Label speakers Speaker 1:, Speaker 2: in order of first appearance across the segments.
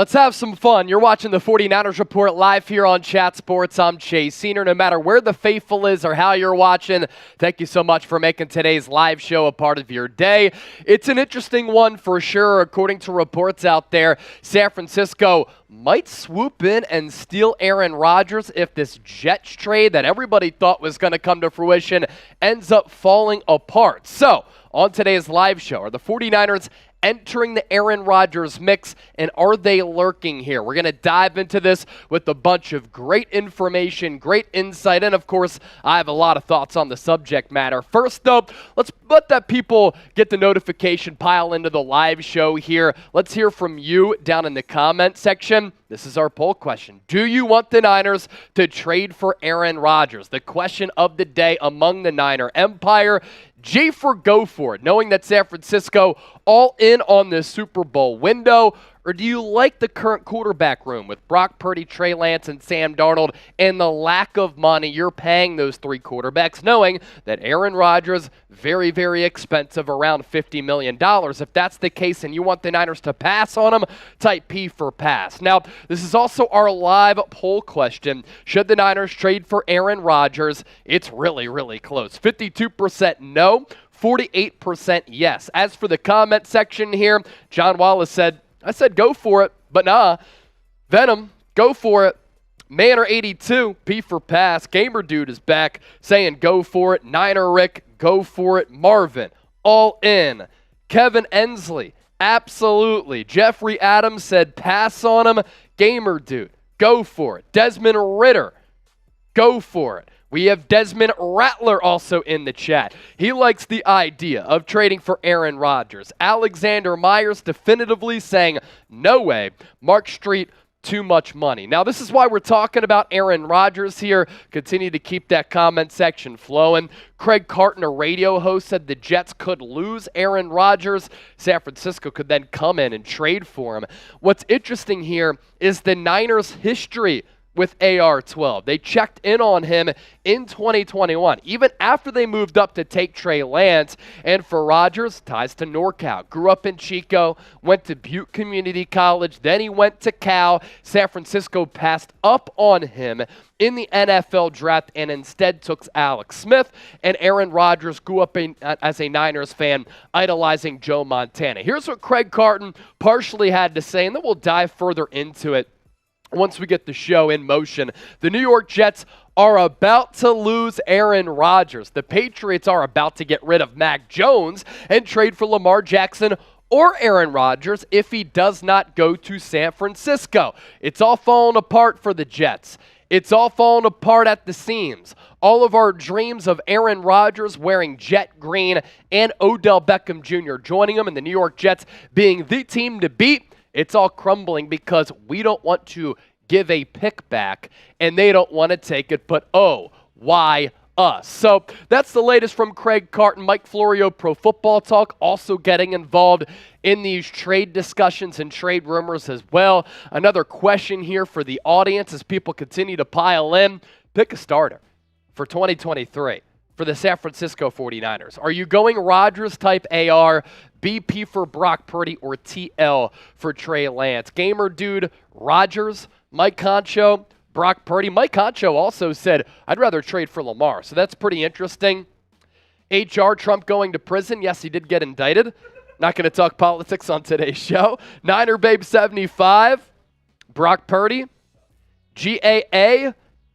Speaker 1: Let's have some fun. You're watching the 49ers Report live here on Chat Sports. I'm Chase Senior. No matter where the faithful is or how you're watching, thank you so much for making today's live show a part of your day. It's an interesting one for sure. According to reports out there, San Francisco might swoop in and steal Aaron Rodgers if this Jets trade that everybody thought was going to come to fruition ends up falling apart. So, on today's live show, are the 49ers entering the Aaron Rodgers mix, and are they lurking here? We're going to dive into this with a bunch of great information, great insight, and of course, I have a lot of thoughts on the subject matter. First up, let's let that people get the notification pile into the live show here. Let's hear from you down in the comment section. This is our poll question. Do you want the Niners to trade for Aaron Rodgers? The question of the day among the Niner Empire. G for go for it, knowing that San Francisco all in on this Super Bowl window, or do you like the current quarterback room with Brock Purdy, Trey Lance, and Sam Darnold, and the lack of money you're paying those three quarterbacks, knowing that Aaron Rodgers, very, very expensive, around $50 million. If that's the case and you want the Niners to pass on him, type P for pass. Now, this is also our live poll question. Should the Niners trade for Aaron Rodgers? It's really, really close. 52% no, 48% yes. As for the comment section here, John Wallace said, I said go for it, but nah. Venom, go for it. Manor82, P for pass. Gamer Dude is back saying go for it. Niner Rick, go for it. Marvin, all in. Kevin Ensley, absolutely. Jeffrey Adams said pass on him. Gamer Dude, go for it. Desmond Ritter, go for it. We have Desmond Rattler also in the chat. He likes the idea of trading for Aaron Rodgers. Alexander Myers definitively saying, no way. Mark Street, too much money. Now, this is why we're talking about Aaron Rodgers here. Continue to keep that comment section flowing. Craig Carton, a radio host, said the Jets could lose Aaron Rodgers. San Francisco could then come in and trade for him. What's interesting here is the Niners' history with AR-12. They checked in on him in 2021, even after they moved up to take Trey Lance. And for Rodgers, ties to NorCal. Grew up in Chico, went to Butte Community College, then he went to Cal. San Francisco passed up on him in the NFL draft and instead took Alex Smith. And Aaron Rodgers grew up as a Niners fan, idolizing Joe Montana. Here's what Craig Carton partially had to say, and then we'll dive further into it once we get the show in motion. The New York Jets are about to lose Aaron Rodgers. The Patriots are about to get rid of Mac Jones and trade for Lamar Jackson or Aaron Rodgers if he does not go to San Francisco. It's all falling apart for the Jets. It's all falling apart at the seams. All of our dreams of Aaron Rodgers wearing jet green and Odell Beckham Jr. joining him and the New York Jets being the team to beat, it's all crumbling because we don't want to give a pick back and they don't want to take it, but oh, why us? So that's the latest from Craig Carton. Mike Florio, Pro Football Talk, also getting involved in these trade discussions and trade rumors as well. Another question here for the audience as people continue to pile in. Pick a starter for 2023. For the San Francisco 49ers. Are you going Rodgers type AR, BP for Brock Purdy, or TL for Trey Lance? Gamer Dude, Rodgers, Mike Concho, Brock Purdy. Mike Concho also said, I'd rather trade for Lamar. So that's pretty interesting. HR, Trump going to prison. Yes, he did get indicted. Not going to talk politics on today's show. Niner Babe 75, Brock Purdy, GAA,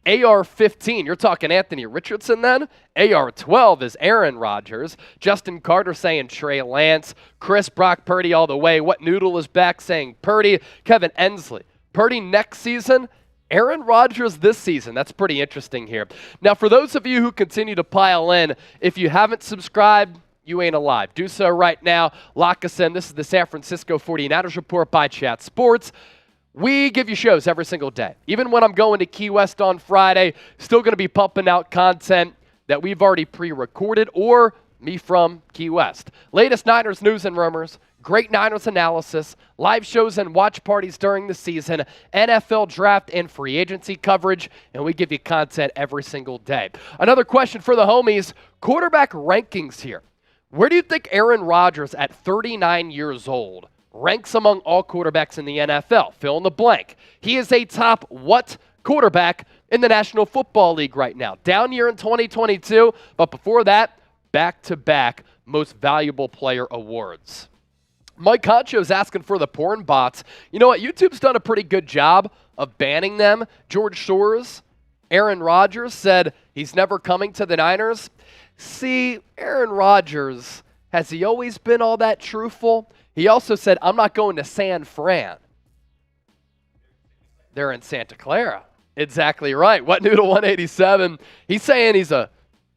Speaker 1: AR-15, you're talking Anthony Richardson then? AR-12 is Aaron Rodgers. Justin Carter saying Trey Lance. Chris Brock Purdy all the way. What Noodle is back saying Purdy. Kevin Ensley. Purdy next season. Aaron Rodgers this season. That's pretty interesting here. Now, for those of you who continue to pile in, if you haven't subscribed, you ain't alive. Do so right now. Lock us in. This is the San Francisco 49ers Report by Chat Sports. We give you shows every single day. Even when I'm going to Key West on Friday, still going to be pumping out content that we've already pre-recorded or me from Key West. Latest Niners news and rumors, great Niners analysis, live shows and watch parties during the season, NFL draft and free agency coverage, and we give you content every single day. Another question for the homies, quarterback rankings here. Where do you think Aaron Rodgers at 39 years old ranks among all quarterbacks in the NFL. Fill in the blank. He is a top what quarterback in the National Football League right now? Down year in 2022, but before that, back-to-back most valuable player awards. Mike Concho's asking for the porn bots. You know what? YouTube's done a pretty good job of banning them. George Shores, Aaron Rodgers said he's never coming to the Niners. See, Aaron Rodgers, has he always been all that truthful? He also said, I'm not going to San Fran. They're in Santa Clara. Exactly right. What Noodle 187? He's saying he's a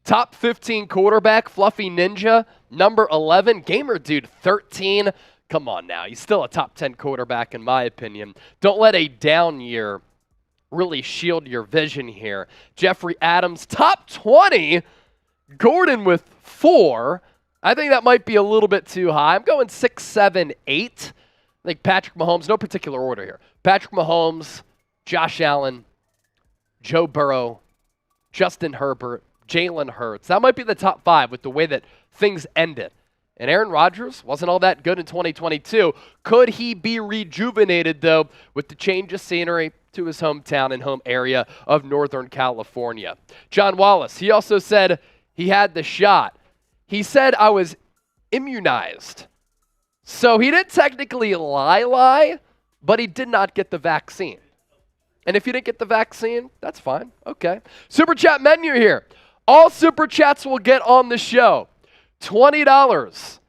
Speaker 1: top 15 quarterback, Fluffy Ninja, number 11. Gamer Dude, 13. Come on now. He's still a top 10 quarterback in my opinion. Don't let a down year really shield your vision here. Jeffrey Adams, top 20. Gordon with 4. I think that might be a little bit too high. I'm going 6, 7, 8. I think Patrick Mahomes, no particular order here. Patrick Mahomes, Josh Allen, Joe Burrow, Justin Herbert, Jalen Hurts. That might be the top 5 with the way that things ended. And Aaron Rodgers wasn't all that good in 2022. Could he be rejuvenated, though, with the change of scenery to his hometown and home area of Northern California? John Wallace, he also said he had the shot. He said, I was immunized. So he didn't technically lie, but he did not get the vaccine. And if you didn't get the vaccine, that's fine. Okay. Super Chat menu here. All Super Chats will get on the show. $20.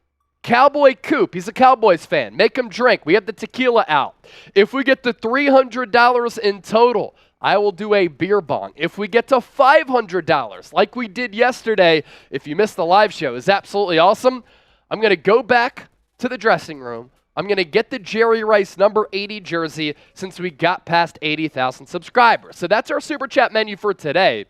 Speaker 1: Cowboy Coop. He's a Cowboys fan. Make him drink. We have the tequila out. If we get to $300 in total, I will do a beer bong. If we get to $500, like we did yesterday, if you missed the live show, is absolutely awesome. I'm going to go back to the dressing room. I'm going to get the Jerry Rice number 80 jersey since we got past 80,000 subscribers. So that's our Super Chat menu for today.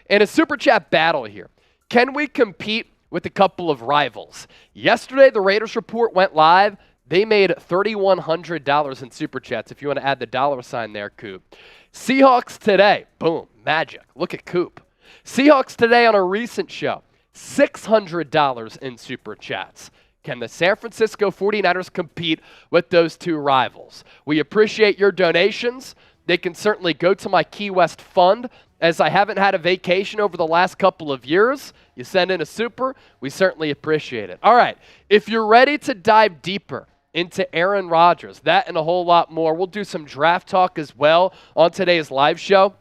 Speaker 1: And a Super Chat battle here. Can we compete with a couple of rivals? Yesterday, the Raiders Report went live. They made $3,100 in Super Chats, if you want to add the $ there, Coop. Seahawks today, boom, magic. Look at Coop. Seahawks today on a recent show, $600 in Super Chats. Can the San Francisco 49ers compete with those two rivals? We appreciate your donations. They can certainly go to my Key West fund, as I haven't had a vacation over the last couple of years. You send in a super, we certainly appreciate it. All right, if you're ready to dive deeper into Aaron Rodgers, that and a whole lot more, we'll do some draft talk as well on today's live show.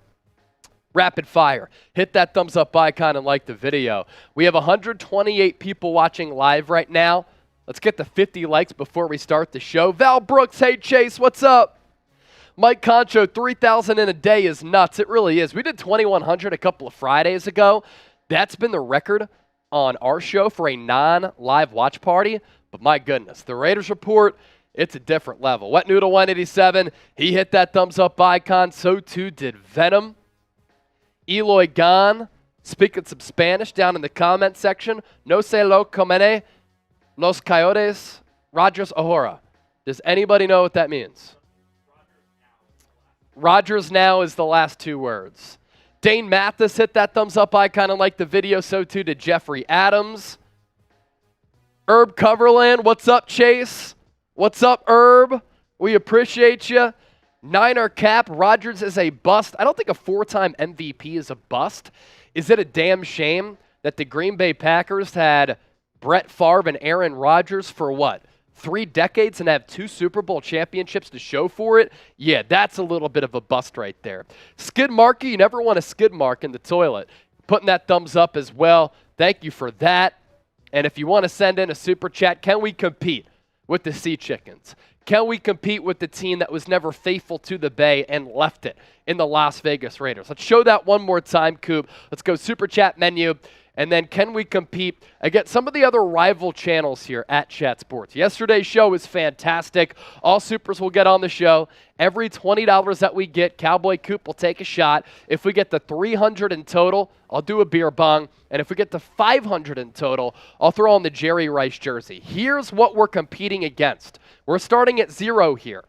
Speaker 1: Rapid fire. Hit that thumbs up icon and like the video. We have 128 people watching live right now. Let's get the 50 likes before we start the show. Val Brooks, hey Chase, what's up? Mike Concho, 3,000 in a day is nuts. It really is. We did 2,100 a couple of Fridays ago. That's been the record on our show for a non-live watch party. But my goodness, the Raiders Report, it's a different level. Wet Noodle 187, he hit that thumbs up icon. So too did Venom. Eloy Gan, speaking some Spanish down in the comment section. No se lo comen los coyotes Rodgers ahora. Does anybody know what that means? Rodgers now is the last 2 words. Dane Mathis hit that thumbs up icon and like the video. So too did Jeffrey Adams. Herb Coverland, what's up, Chase? What's up, Herb? We appreciate you. Niner Cap, Rodgers is a bust. I don't think a 4-time MVP is a bust. Is it a damn shame that the Green Bay Packers had Brett Favre and Aaron Rodgers for what? 3 decades and have 2 Super Bowl championships to show for it? Yeah, that's a little bit of a bust right there. Skid marker, you never want a skid mark in the toilet. Putting that thumbs up as well. Thank you for that. And if you want to send in a super chat, can we compete with the Sea Chickens? Can we compete with the team that was never faithful to the Bay and left it in the Las Vegas Raiders? Let's show that one more time, Coop. Let's go super chat menu. And then can we compete against some of the other rival channels here at Chat Sports? Yesterday's show was fantastic. All supers will get on the show. Every $20 that we get, Cowboy Coop will take a shot. If we get the $300 in total, I'll do a beer bong. And if we get to $500 in total, I'll throw on the Jerry Rice jersey. Here's what we're competing against. We're starting at 0 here.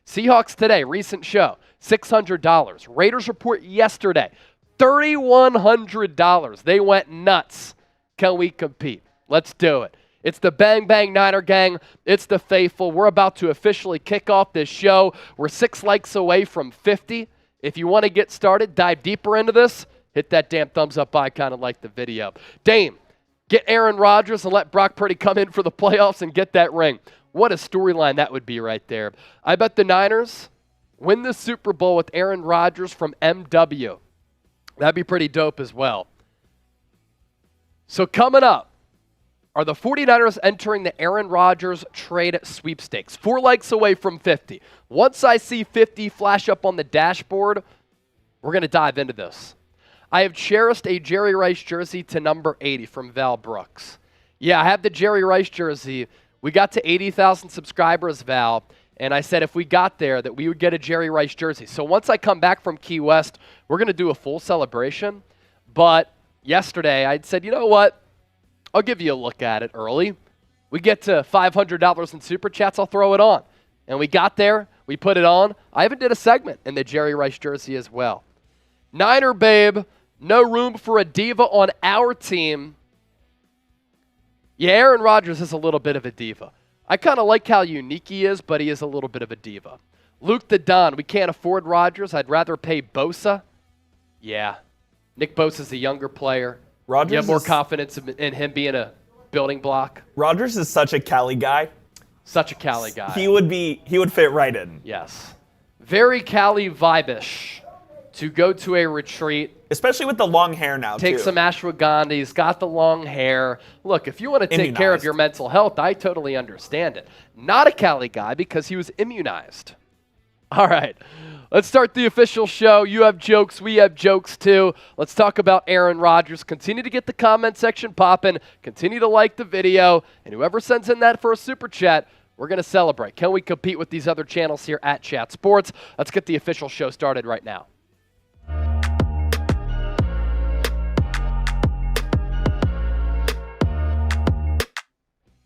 Speaker 1: Seahawks today, recent show, $600. Raiders Report yesterday, $3,100. They went nuts. Can we compete? Let's do it. It's the Bang Bang Niner Gang. It's the faithful. We're about to officially kick off this show. We're 6 likes away from 50. If you want to get started, dive deeper into this, hit that damn thumbs up icon and like the video. Dame, get Aaron Rodgers and let Brock Purdy come in for the playoffs and get that ring. What a storyline that would be right there. I bet the Niners win the Super Bowl with Aaron Rodgers from MW. That'd be pretty dope as well. So coming up are the 49ers entering the Aaron Rodgers trade sweepstakes. 4 likes away from 50. Once I see 50 flash up on the dashboard, we're going to dive into this. I have cherished a Jerry Rice jersey to number 80 from Val Brooks. Yeah, I have the Jerry Rice jersey. We got to 80,000 subscribers, Val, and I said if we got there that we would get a Jerry Rice jersey. So once I come back from Key West, we're going to do a full celebration. But yesterday I said, you know what? I'll give you a look at it early. We get to $500 in Super Chats, I'll throw it on. And we got there, we put it on. I even did a segment in the Jerry Rice jersey as well. Niner babe, no room for a diva on our team. Yeah, Aaron Rodgers is a little bit of a diva. I kind of like how unique he is, but he is a little bit of a diva. Luke the Don, we can't afford Rodgers. I'd rather pay Bosa. Yeah, Nick Bosa's a younger player.
Speaker 2: Rodgers
Speaker 1: you have more confidence in him being a building block.
Speaker 2: Rodgers is such a Cali guy.
Speaker 1: Such a Cali guy.
Speaker 2: He would fit right in.
Speaker 1: Yes. Very Cali vibe-ish to go to a retreat.
Speaker 2: Especially with the long hair now,
Speaker 1: Take some ashwagandha. He's got the long hair. Look, if you want to take care of your mental health, I totally understand it. Not a Cali guy because he was immunized. All right. Let's start the official show. You have jokes. We have jokes too. Let's talk about Aaron Rodgers. Continue to get the comment section popping. Continue to like the video. And whoever sends in that first super chat, we're going to celebrate. Can we compete with these other channels here at Chat Sports? Let's get the official show started right now.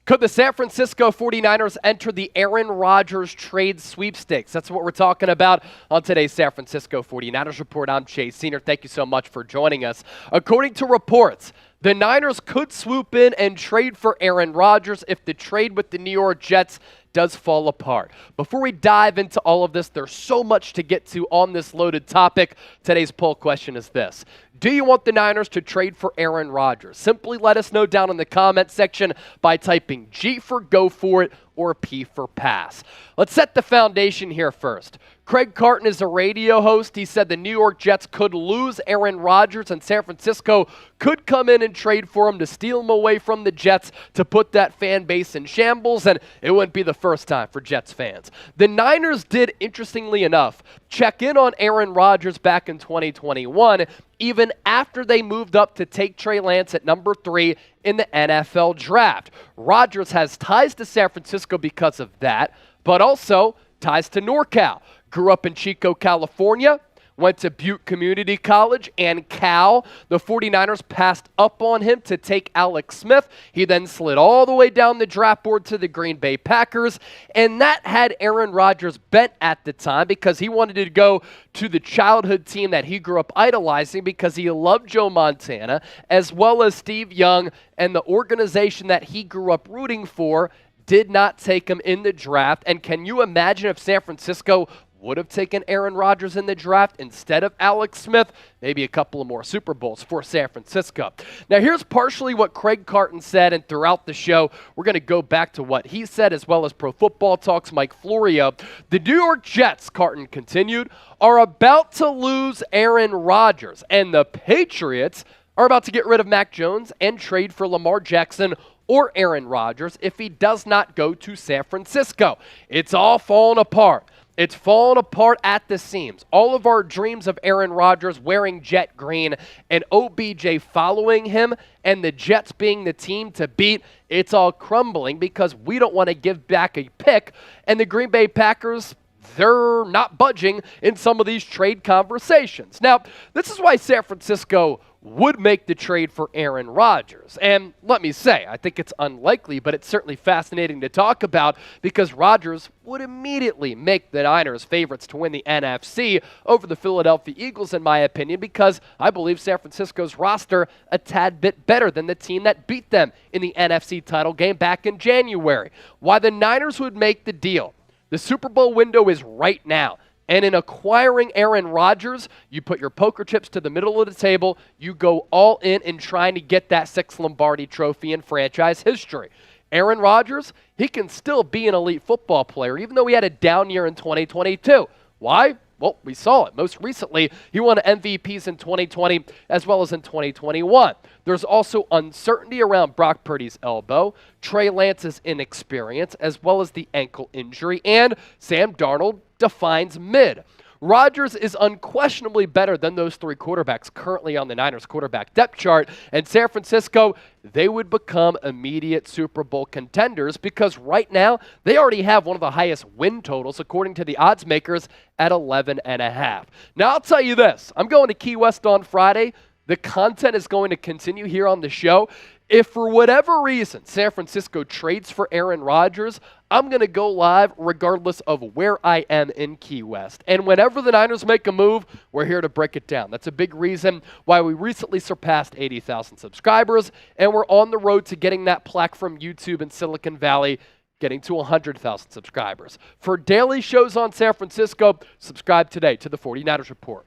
Speaker 1: Could the San Francisco 49ers enter the Aaron Rodgers trade sweepstakes? That's what we're talking about on today's San Francisco 49ers Report. I'm Chase Senior. Thank you so much for joining us. According to reports, the Niners could swoop in and trade for Aaron Rodgers if the trade with the New York Jets does fall apart. Before we dive into all of this, there's so much to get to on this loaded topic. Today's poll question is this. Do you want the Niners to trade for Aaron Rodgers? Simply let us know down in the comment section by typing G for go for it or P for pass. Let's set the foundation here first. Craig Carton is a radio host. He said the New York Jets could lose Aaron Rodgers and San Francisco could come in and trade for him to steal him away from the Jets to put that fan base in shambles, and it wouldn't be the first time for Jets fans. The Niners did, interestingly enough, check in on Aaron Rodgers back in 2021, even after they moved up to take Trey Lance at number 3 in the NFL draft. Rodgers has ties to San Francisco because of that, but also ties to NorCal. Grew up in Chico, California, went to Butte Community College and Cal. The 49ers passed up on him to take Alex Smith. He then slid all the way down the draft board to the Green Bay Packers, and that had Aaron Rodgers bent at the time because he wanted to go to the childhood team that he grew up idolizing because he loved Joe Montana as well as Steve Young, and the organization that he grew up rooting for did not take him in the draft. And can you imagine if San Francisco would have taken Aaron Rodgers in the draft instead of Alex Smith? Maybe a couple of more Super Bowls for San Francisco. Now, here's partially what Craig Carton said, and throughout the show, we're going to go back to what he said as well as Pro Football Talk's Mike Florio. The New York Jets, Carton continued, are about to lose Aaron Rodgers, and the Patriots are about to get rid of Mac Jones and trade for Lamar Jackson or Aaron Rodgers if he does not go to San Francisco. It's all falling apart. It's fallen apart at the seams. All of our dreams of Aaron Rodgers wearing jet green and OBJ following him and the Jets being the team to beat, it's all crumbling because we don't want to give back a pick. And the Green Bay Packers, they're not budging in some of these trade conversations. Now, this is why San Francisco would make the trade for Aaron Rodgers. And let me say, I think it's unlikely, but it's certainly fascinating to talk about because Rodgers would immediately make the Niners favorites to win the NFC over the Philadelphia Eagles, in my opinion, because I believe San Francisco's roster a tad bit better than the team that beat them in the NFC title game back in January. Why the Niners would make the deal. The Super Bowl window is right now. And in acquiring Aaron Rodgers, you put your poker chips to the middle of the table. You go all in trying to get that 6th Lombardi trophy in franchise history. Aaron Rodgers, he can still be an elite football player, even though he had a down year in 2022. Why? Well, we saw it. Most recently, he won MVPs in 2020 as well as in 2021. There's also uncertainty around Brock Purdy's elbow, Trey Lance's inexperience, as well as the ankle injury, and Sam Darnold defines mid. Rodgers is unquestionably better than those 3 quarterbacks currently on the Niners quarterback depth chart, and San Francisco, they would become immediate Super Bowl contenders because right now they already have one of the highest win totals according to the odds makers at 11.5. Now I'll tell you this, I'm going to Key West on Friday. The content is going to continue here on the show. If for whatever reason San Francisco trades for Aaron Rodgers, I'm going to go live regardless of where I am in Key West. And whenever the Niners make a move, we're here to break it down. That's a big reason why we recently surpassed 80,000 subscribers, and we're on the road to getting that plaque from YouTube in Silicon Valley, getting to 100,000 subscribers. For daily shows on San Francisco, subscribe today to the 49ers Report.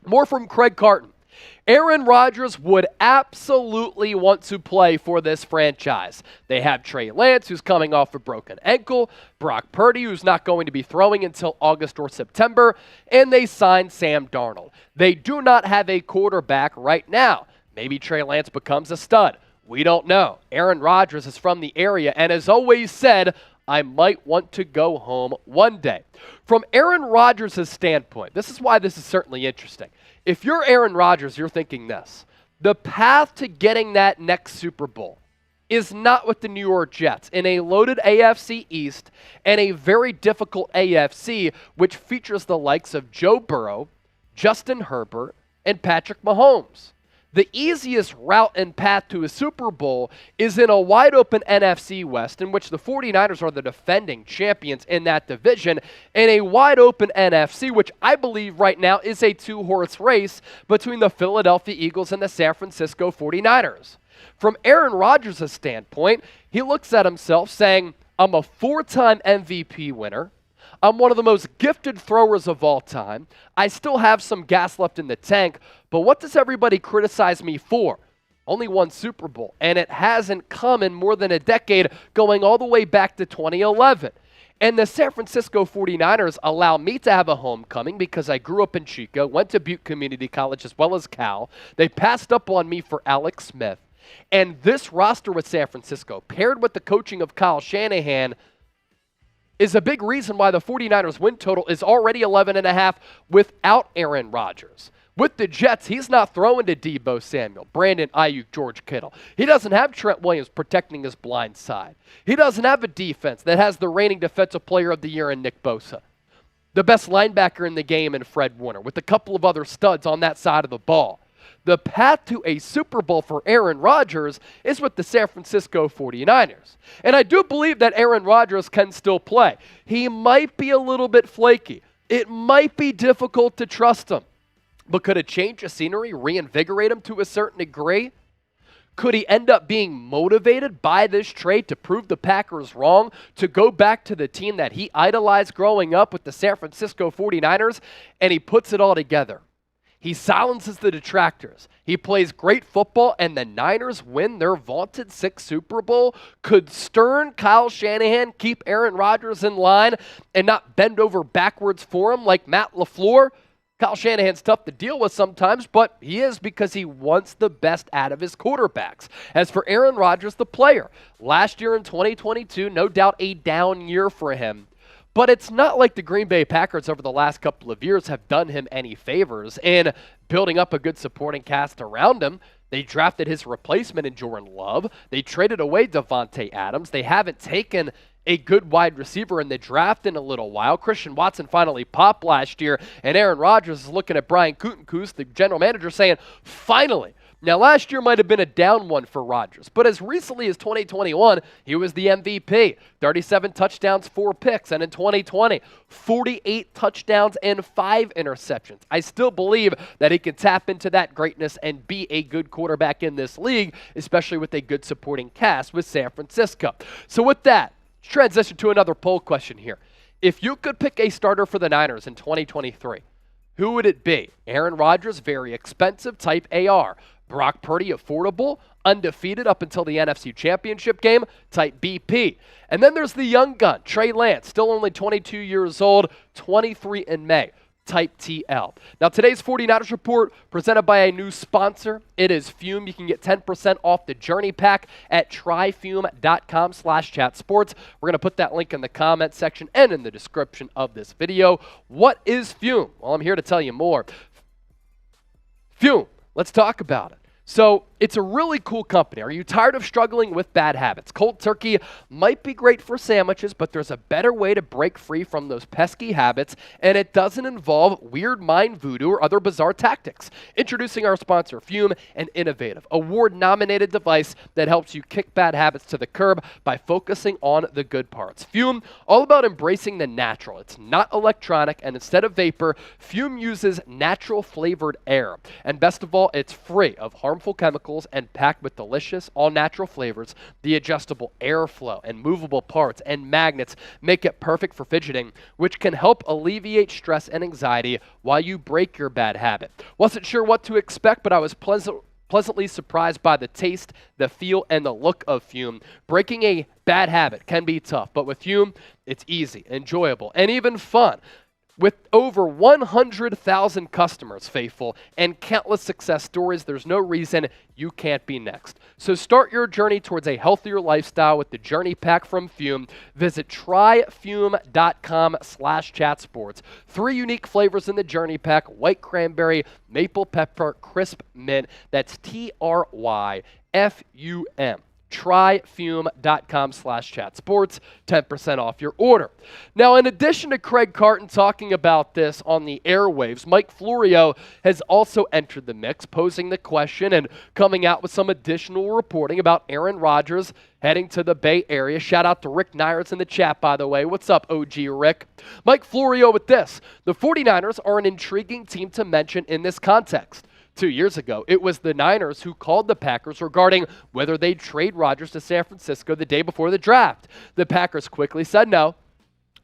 Speaker 1: More from Craig Carton. Aaron Rodgers would absolutely want to play for this franchise. They have Trey Lance, who's coming off a broken ankle, Brock Purdy, who's not going to be throwing until August or September, and they signed Sam Darnold. They do not have a quarterback right now. Maybe Trey Lance becomes a stud. We don't know. Aaron Rodgers is from the area and has always said, I might want to go home one day. From Aaron Rodgers' standpoint, this is why this is certainly interesting. If you're Aaron Rodgers, you're thinking this. The path to getting that next Super Bowl is not with the New York Jets in a loaded AFC East and a very difficult AFC, which features the likes of Joe Burrow, Justin Herbert, and Patrick Mahomes. The easiest route and path to a Super Bowl is in a wide-open NFC West in which the 49ers are the defending champions in that division, and a wide-open NFC, which I believe right now is a 2-horse race between the Philadelphia Eagles and the San Francisco 49ers. From Aaron Rodgers' standpoint, he looks at himself saying, I'm a 4-time MVP winner. I'm one of the most gifted throwers of all time. I still have some gas left in the tank, but what does everybody criticize me for? Only one Super Bowl, and it hasn't come in more than a decade, going all the way back to 2011. And the San Francisco 49ers allow me to have a homecoming because I grew up in Chico, went to Butte Community College as well as Cal. They passed up on me for Alex Smith. And this roster with San Francisco, paired with the coaching of Kyle Shanahan, is a big reason why the 49ers win total is already 11.5 without Aaron Rodgers. With the Jets, he's not throwing to Deebo Samuel, Brandon Ayuk, George Kittle. He doesn't have Trent Williams protecting his blind side. He doesn't have a defense that has the reigning Defensive Player of the Year in Nick Bosa, the best linebacker in the game in Fred Warner, with a couple of other studs on that side of the ball. The path to a Super Bowl for Aaron Rodgers is with the San Francisco 49ers. And I do believe that Aaron Rodgers can still play. He might be a little bit flaky. It might be difficult to trust him. But could a change of scenery reinvigorate him to a certain degree? Could he end up being motivated by this trade to prove the Packers wrong, to go back to the team that he idolized growing up with the San Francisco 49ers, and he puts it all together? He silences the detractors. He plays great football, and the Niners win their vaunted 6th Super Bowl. Could stern Kyle Shanahan keep Aaron Rodgers in line and not bend over backwards for him like Matt LaFleur? Kyle Shanahan's tough to deal with sometimes, but he is because he wants the best out of his quarterbacks. As for Aaron Rodgers, the player, last year in 2022, no doubt a down year for him. But it's not like the Green Bay Packers over the last couple of years have done him any favors in building up a good supporting cast around him. They drafted his replacement in Jordan Love. They traded away Devontae Adams. They haven't taken a good wide receiver in the draft in a little while. Christian Watson finally popped last year, and Aaron Rodgers is looking at Brian Gutekunst, the general manager, saying, finally. Now, last year might have been a down one for Rodgers, but as recently as 2021, he was the MVP. 37 touchdowns, 4 picks, and in 2020, 48 touchdowns and 5 interceptions. I still believe that he can tap into that greatness and be a good quarterback in this league, especially with a good supporting cast with San Francisco. So with that, let's transition to another poll question here. If you could pick a starter for the Niners in 2023, who would it be? Aaron Rodgers, very expensive, type AR. Brock Purdy, affordable, undefeated up until the NFC Championship game, type BP. And then there's the young gun, Trey Lance, still only 22 years old, 23 in May, type TL. Now, today's 49ers Report presented by a new sponsor. It is Fume. You can get 10% off the Journey Pack at tryfume.com/chatsports. We're going to put that link in the comment section and in the description of this video. What is Fume? Well, I'm here to tell you more. Fume. Let's talk about it. So it's a really cool company. Are you tired of struggling with bad habits? Cold turkey might be great for sandwiches, but there's a better way to break free from those pesky habits, and it doesn't involve weird mind voodoo or other bizarre tactics. Introducing our sponsor, Fume, an innovative, award-nominated device that helps you kick bad habits to the curb by focusing on the good parts. Fume, all about embracing the natural. It's not electronic, and instead of vapor, Fume uses natural flavored air. And best of all, it's free of harmful chemicals and packed with delicious, all-natural flavors. The adjustable airflow and movable parts and magnets make it perfect for fidgeting, which can help alleviate stress and anxiety while you break your bad habit. Wasn't sure what to expect, but I was pleasantly surprised by the taste, the feel, and the look of Fume. Breaking a bad habit can be tough, but with Fume, it's easy, enjoyable, and even fun. With over 100,000 customers, Faithful, and countless success stories, there's no reason you can't be next. So start your journey towards a healthier lifestyle with the Journey Pack from Fume. Visit tryfume.com/chatsports. 3 unique flavors in the Journey Pack: white cranberry, maple pepper, crisp mint. That's TRYFUM. tryfume.com/chatsports, 10% off your order. Now, in addition to Craig Carton talking about this on the airwaves, Mike Florio has also entered the mix, posing the question and coming out with some additional reporting about Aaron Rodgers heading to the Bay Area. Shout out to Rick Nyers in the chat, by the way. What's up, OG Rick? Mike Florio with this: the 49ers are an intriguing team to mention in this context. 2 years ago, it was the Niners who called the Packers regarding whether they'd trade Rodgers to San Francisco the day before the draft. The Packers quickly said no.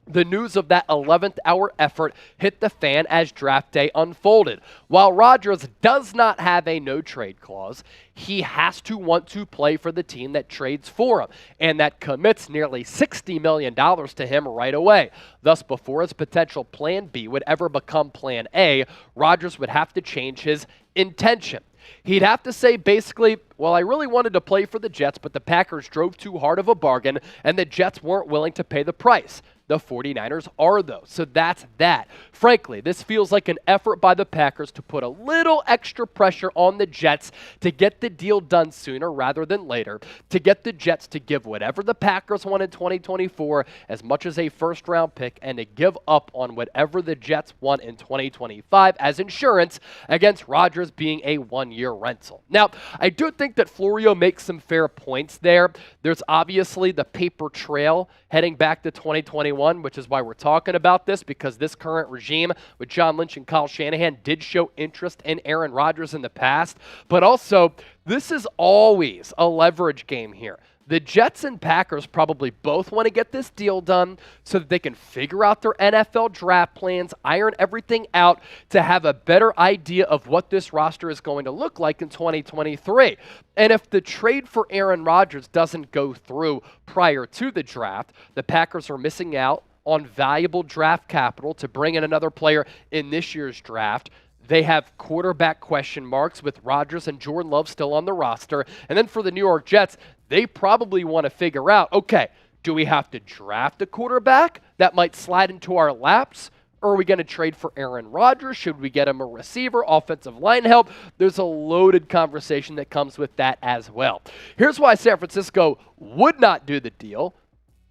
Speaker 1: The news of that 11th hour effort hit the fan as draft day unfolded. While Rodgers does not have a no-trade clause, he has to want to play for the team that trades for him and that commits nearly $60 million to him right away. Thus, before his potential plan B would ever become plan A, Rodgers would have to change his intention. He'd have to say basically, well, I really wanted to play for the Jets, but the Packers drove too hard of a bargain, and the Jets weren't willing to pay the price. The 49ers are, though, so that's that. Frankly, this feels like an effort by the Packers to put a little extra pressure on the Jets to get the deal done sooner rather than later, to get the Jets to give whatever the Packers want in 2024, as much as a first-round pick, and to give up on whatever the Jets want in 2025 as insurance against Rodgers being a one-year rental. Now, I do think that Florio makes some fair points there. There's obviously the paper trail heading back to 2021, which is why we're talking about this, because this current regime with John Lynch and Kyle Shanahan did show interest in Aaron Rodgers in the past. But also, this is always a leverage game here. The Jets and Packers probably both want to get this deal done so that they can figure out their NFL draft plans, iron everything out to have a better idea of what this roster is going to look like in 2023. And if the trade for Aaron Rodgers doesn't go through prior to the draft, the Packers are missing out on valuable draft capital to bring in another player in this year's draft. They have quarterback question marks with Rodgers and Jordan Love still on the roster. And then for the New York Jets, they probably want to figure out, okay, do we have to draft a quarterback that might slide into our laps? Or are we going to trade for Aaron Rodgers? Should we get him a receiver, offensive line help? There's a loaded conversation that comes with that as well. Here's why San Francisco would not do the deal.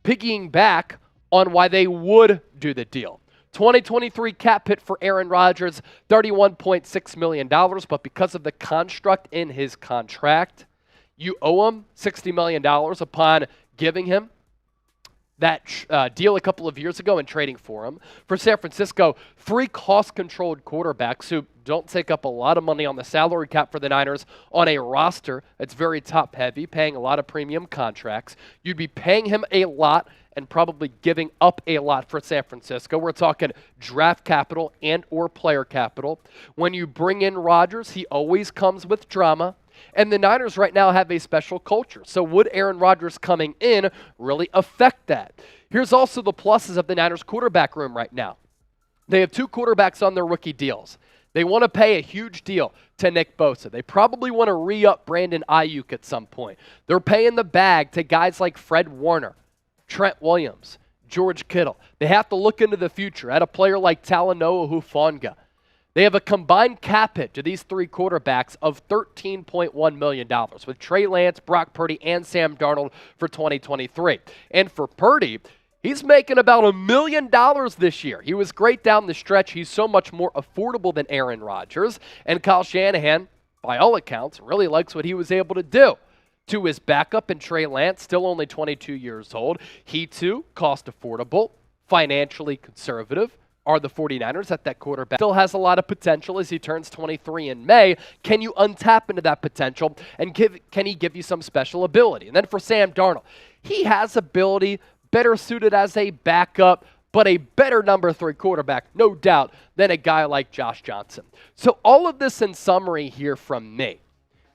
Speaker 1: piggying back on why they would do the deal. 2023 cap hit for Aaron Rodgers, $31.6 million, but because of the construct in his contract, you owe him $60 million upon giving him that deal a couple of years ago and trading for him. For San Francisco, 3 cost-controlled quarterbacks who don't take up a lot of money on the salary cap for the Niners on a roster that's very top-heavy, paying a lot of premium contracts. You'd be paying him a lot and probably giving up a lot for San Francisco. We're talking draft capital and or player capital. When you bring in Rodgers, he always comes with drama. And the Niners right now have a special culture. So would Aaron Rodgers coming in really affect that? Here's also the pluses of the Niners quarterback room right now. They have 2 quarterbacks on their rookie deals. They want to pay a huge deal to Nick Bosa. They probably want to re-up Brandon Ayuk at some point. They're paying the bag to guys like Fred Warner, Trent Williams, George Kittle. They have to look into the future at a player like Talanoa Hufanga. They have a combined cap hit to these 3 quarterbacks of $13.1 million with Trey Lance, Brock Purdy, and Sam Darnold for 2023. And for Purdy, he's making about $1 million this year. He was great down the stretch. He's so much more affordable than Aaron Rodgers. And Kyle Shanahan, by all accounts, really likes what he was able to do. To his backup in Trey Lance, still only 22 years old. He too, cost affordable, financially conservative. Are the 49ers at that quarterback. Still has a lot of potential as he turns 23 in May. Can you untap into that potential and can he give you some special ability? And then for Sam Darnold, he has ability, better suited as a backup, but a better number 3 quarterback, no doubt, than a guy like Josh Johnson. So all of this in summary here from me.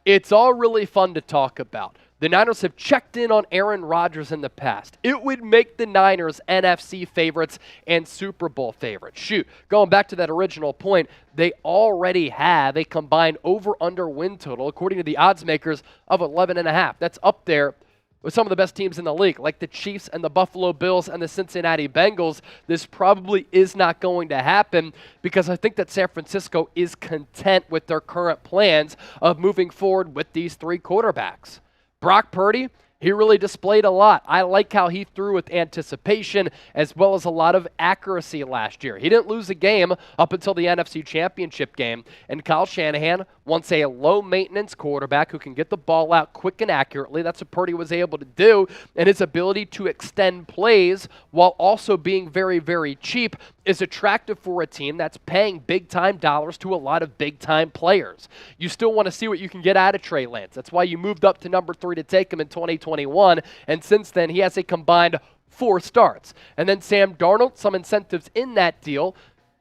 Speaker 1: It's all really fun to talk about. The Niners have checked in on Aaron Rodgers in the past. It would make the Niners NFC favorites and Super Bowl favorites. Shoot, going back to that original point, they already have a combined over-under win total, according to the odds makers, of 11.5. That's up there with some of the best teams in the league, like the Chiefs and the Buffalo Bills and the Cincinnati Bengals. This probably is not going to happen because I think that San Francisco is content with their current plans of moving forward with these 3 quarterbacks. Brock Purdy, he really displayed a lot. I like how he threw with anticipation as well as a lot of accuracy last year. He didn't lose a game up until the NFC Championship game. And Kyle Shanahan wants a low-maintenance quarterback who can get the ball out quick and accurately. That's what Purdy was able to do. And his ability to extend plays while also being very, very cheap is attractive for a team that's paying big-time dollars to a lot of big-time players. You still want to see what you can get out of Trey Lance. That's why you moved up to number 3 to take him in 2021. And since then, he has a combined 4 starts. And then Sam Darnold, some incentives in that deal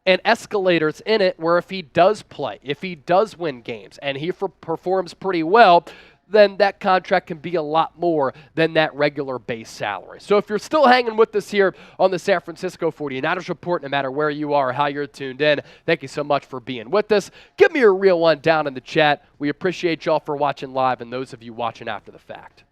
Speaker 1: and escalators in it where if he does play, if he does win games, and he performs pretty well, then that contract can be a lot more than that regular base salary. So if you're still hanging with us here on the San Francisco 49ers Report, no matter where you are or how you're tuned in, thank you so much for being with us. Give me a real one down in the chat. We appreciate y'all for watching live and those of you watching after the fact.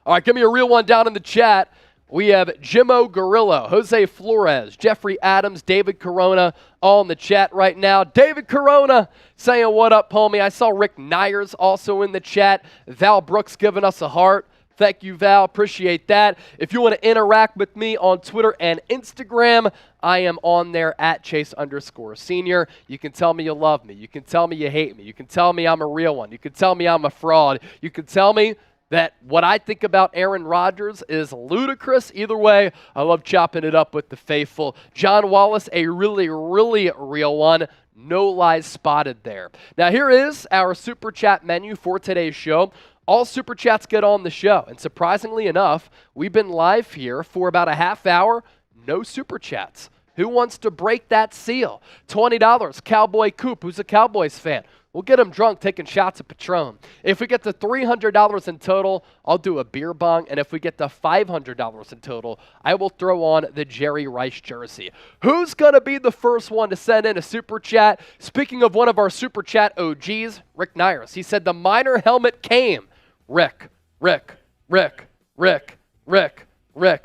Speaker 1: All right, give me a real one down in the chat. We have Jimmo Gorillo, Jose Flores, Jeffrey Adams, David Corona, all in the chat right now. David Corona saying, what up, homie? I saw Rick Nyers also in the chat. Val Brooks giving us a heart. Thank you, Val. Appreciate that. If you want to interact with me on Twitter and Instagram, I am on there at Chase_Senior. You can tell me you love me. You can tell me you hate me. You can tell me I'm a real one. You can tell me I'm a fraud. You can tell me that what I think about Aaron Rodgers is ludicrous. Either way, I love chopping it up with the faithful. John Wallace, a really, really real one. No lies spotted there. Now here is our Super Chat menu for today's show. All Super Chats get on the show. And surprisingly enough, we've been live here for about a half hour. No Super Chats. Who wants to break that seal? $20. Cowboy Coop, who's a Cowboys fan. We'll get him drunk taking shots of Patron. If we get to $300 in total, I'll do a beer bong. And if we get to $500 in total, I will throw on the Jerry Rice jersey. Who's going to be the first one to send in a Super Chat? Speaking of one of our Super Chat OGs, Rick Nyers. He said the minor helmet came. Rick.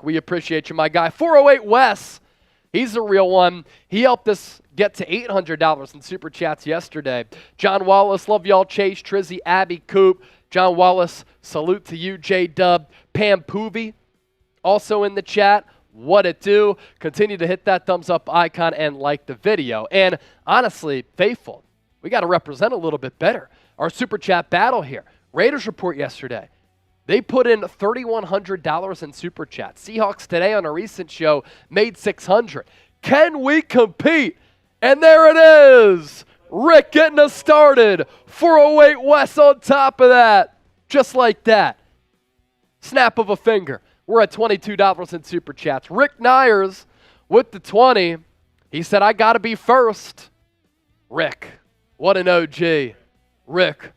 Speaker 1: We appreciate you, my guy. 408 Wes. He's a real one. He helped us get to $800 in Super Chats yesterday. John Wallace, love y'all. Chase, Trizzy, Abby, Coop. John Wallace, salute to you, J-Dub. Pam Poovey, also in the chat. What it do? Continue to hit that thumbs up icon and like the video. And honestly, faithful, we got to represent a little bit better. Our Super Chat battle here. Raiders report yesterday. They put in $3,100 in Super Chat. Seahawks today on a recent show made $600. Can we compete? And there it is. Rick getting us started. 408 West on top of that. Just like that. Snap of a finger. We're at $22 in Super Chats. Rick Nyers with the 20. He said, I got to be first. Rick. What an OG. Rick.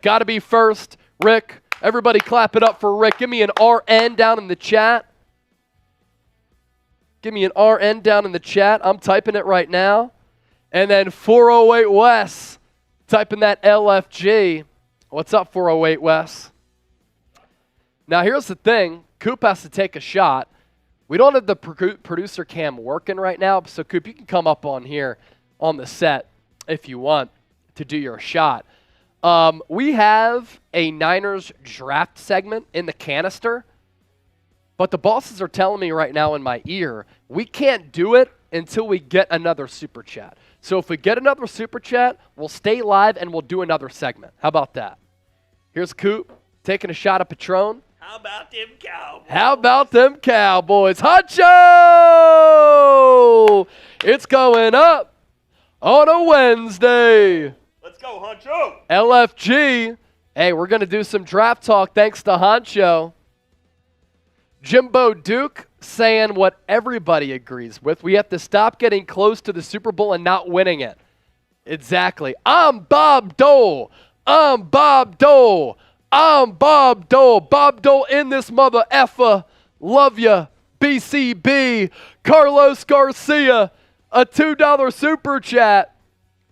Speaker 1: Got to be first. Rick. Everybody clap it up for Rick. Give me an RN down in the chat. Give me an RN down in the chat. I'm typing it right now. And then 408 Wes. Typing that LFG. What's up, 408 Wes? Now, here's the thing. Coop has to take a shot. We don't have the producer cam working right now, so Coop, you can come up on here on the set if you want to do your shot. We have a Niners draft segment in the canister, but the bosses are telling me right now in my ear, we can't do it until we get another Super Chat. So if we get another Super Chat, we'll stay live and we'll do another segment. How about that? Here's Coop taking a shot of Patron.
Speaker 2: How about them Cowboys?
Speaker 1: How about them Cowboys? Huncho! It's going up on a Wednesday.
Speaker 2: Let's go, Huncho.
Speaker 1: LFG. Hey, we're going to do some draft talk thanks to Huncho. Jimbo Duke saying what everybody agrees with. We have to stop getting close to the Super Bowl and not winning it. Exactly. I'm Bob Dole. Bob Dole in this mother effer. Love ya. BCB. Carlos Garcia. A $2 Super Chat.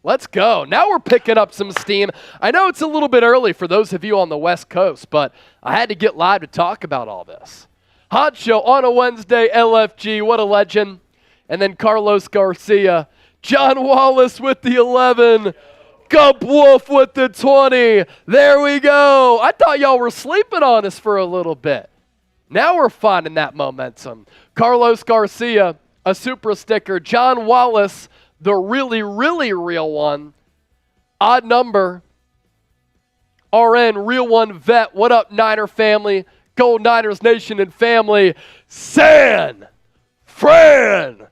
Speaker 1: Let's go. Now we're picking up some steam. I know it's a little bit early for those of you on the West Coast, but I had to get live to talk about all this. Hot Show on a Wednesday, LFG. What a legend. And then Carlos Garcia. John Wallace with the 11. Gump Wolf with the 20. There we go. I thought y'all were sleeping on us for a little bit. Now we're finding that momentum. Carlos Garcia, a super sticker. John Wallace, the really, really real one. Odd number. RN, real one vet. What up, Niner family? Gold Niners Nation and family. San Francisco.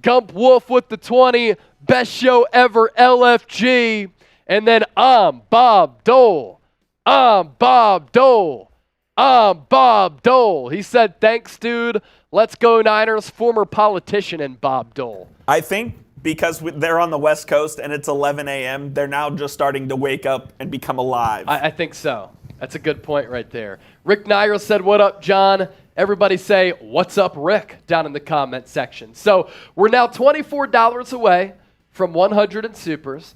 Speaker 1: Gump Wolf with the 20. Best show ever, LFG. And then I'm Bob Dole. He said, thanks, dude. Let's go, Niners. Former politician and Bob Dole.
Speaker 2: I think because they're on the West Coast and it's 11 a.m., they're now just starting to wake up and become alive.
Speaker 1: I think so. That's a good point right there. Rick Nyers said, what up, John? Everybody say, what's up, Rick, down in the comment section. So we're now $24 away from 100 in supers.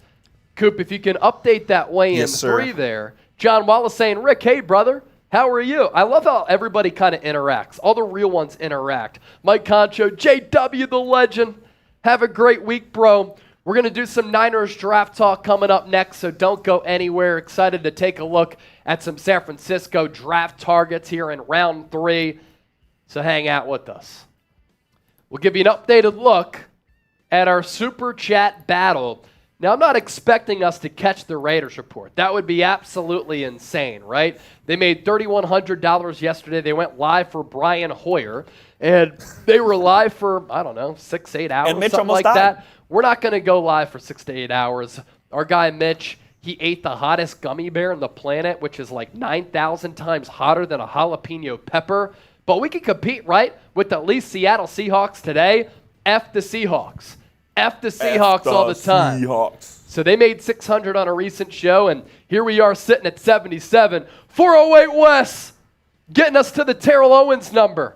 Speaker 1: Coop, if you can update that weigh-in
Speaker 2: Yes, sir.
Speaker 1: 3 there. John Wallace saying, Rick, hey, brother, how are you? I love how everybody kind of interacts. All the real ones interact. Mike Concho, JW the legend. Have a great week, bro. We're going to do some Niners draft talk coming up next, so don't go anywhere. Excited to take a look at some San Francisco draft targets here in round 3. So hang out with us. We'll give you an updated look at our Super Chat battle. Now, I'm not expecting us to catch the Raiders report. That would be absolutely insane, right? They made $3,100 yesterday. They went live for Brian Hoyer, and they were live for, 6, 8 hours,
Speaker 2: And Mitch
Speaker 1: something
Speaker 2: almost
Speaker 1: like
Speaker 2: died.
Speaker 1: that. We're not going to go live for 6 to 8 hours. Our guy Mitch, he ate the hottest gummy bear on the planet, which is like 9,000 times hotter than a jalapeno pepper. But we can compete, right, with at least Seattle Seahawks today. F the Seahawks. F the Seahawks all the time.
Speaker 2: Seahawks.
Speaker 1: So they made 600 on a recent show, and here we are sitting at 77. 408 Wes getting us to the Terrell Owens number.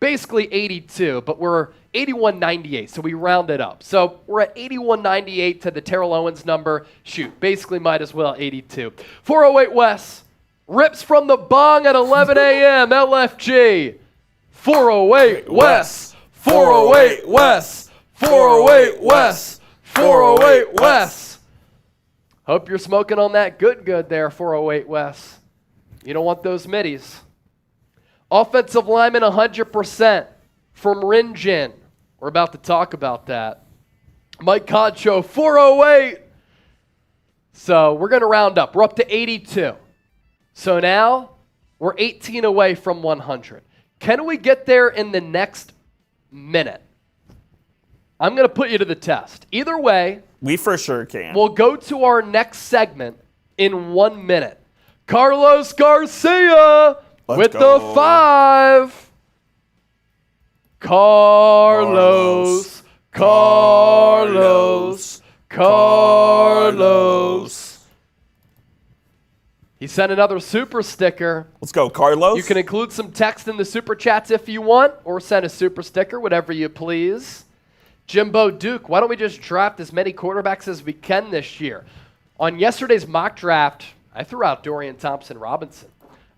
Speaker 1: Basically 82, but we're 81.98, so we round it up. So we're at 81.98 to the Terrell Owens number. Shoot, basically might as well 82. 408 Wes rips from the bong at 11 a.m. LFG. 408 Wes. 408 Wes. 408 Wes. 408 Wes. Hope you're smoking on that good there, 408 Wes. You don't want those middies. Offensive lineman 100% from Rinjin. We're about to talk about that. Mike Concho, 408. So we're going to round up. We're up to 82. So now we're 18 away from 100. Can we get there in the next minute? I'm going to put you to the test. Either way,
Speaker 2: we for sure can.
Speaker 1: We'll go to our next segment in 1 minute. Carlos Garcia with the 5. Carlos. He sent another super sticker.
Speaker 2: Let's go, Carlos.
Speaker 1: You can include some text in the super chats if you want, or send a super sticker, whatever you please. Jimbo Duke, why don't we just draft as many quarterbacks as we can this year? On yesterday's mock draft, I threw out Dorian Thompson-Robinson.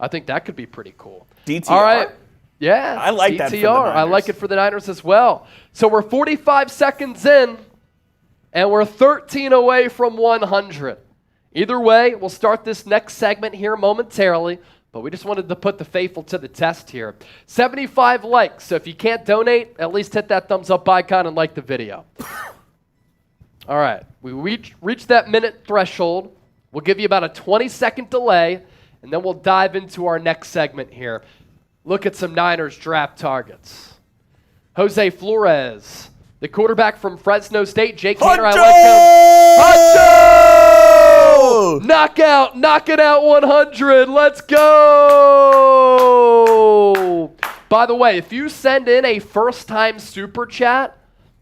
Speaker 1: I think that could be pretty cool.
Speaker 2: DTR?
Speaker 1: All right. Yeah.
Speaker 2: I like
Speaker 1: DTR.
Speaker 2: that for the Niners.
Speaker 1: I like it for the Niners as well. So we're 45 seconds in, and we're 13 away from 100. Either way, we'll start this next segment here momentarily, but we just wanted to put the faithful to the test here. 75 likes, so if you can't donate, at least hit that thumbs up icon and like the video. All right, we reached that minute threshold. We'll give you about a 20-second delay, and then we'll dive into our next segment here. Look at some Niners draft targets. Jose Flores, the quarterback from Fresno State. Jake Hader, I like him. Huncho! Knocking out 100. Let's go! By the way, if you send in a first-time super chat,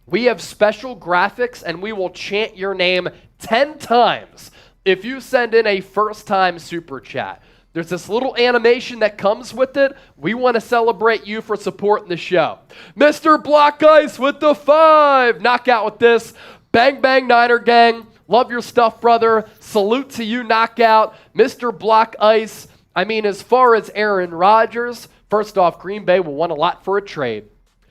Speaker 1: we have special graphics, and we will chant your name 10 times if you send in a first-time super chat. There's this little animation that comes with it. We want to celebrate you for supporting the show. Mr. Block Ice with the 5. Knockout with this. Bang, bang, Niner gang. Love your stuff, brother. Salute to you, Knockout. Mr. Block Ice. I mean, as far as Aaron Rodgers, first off, Green Bay will want a lot for a trade.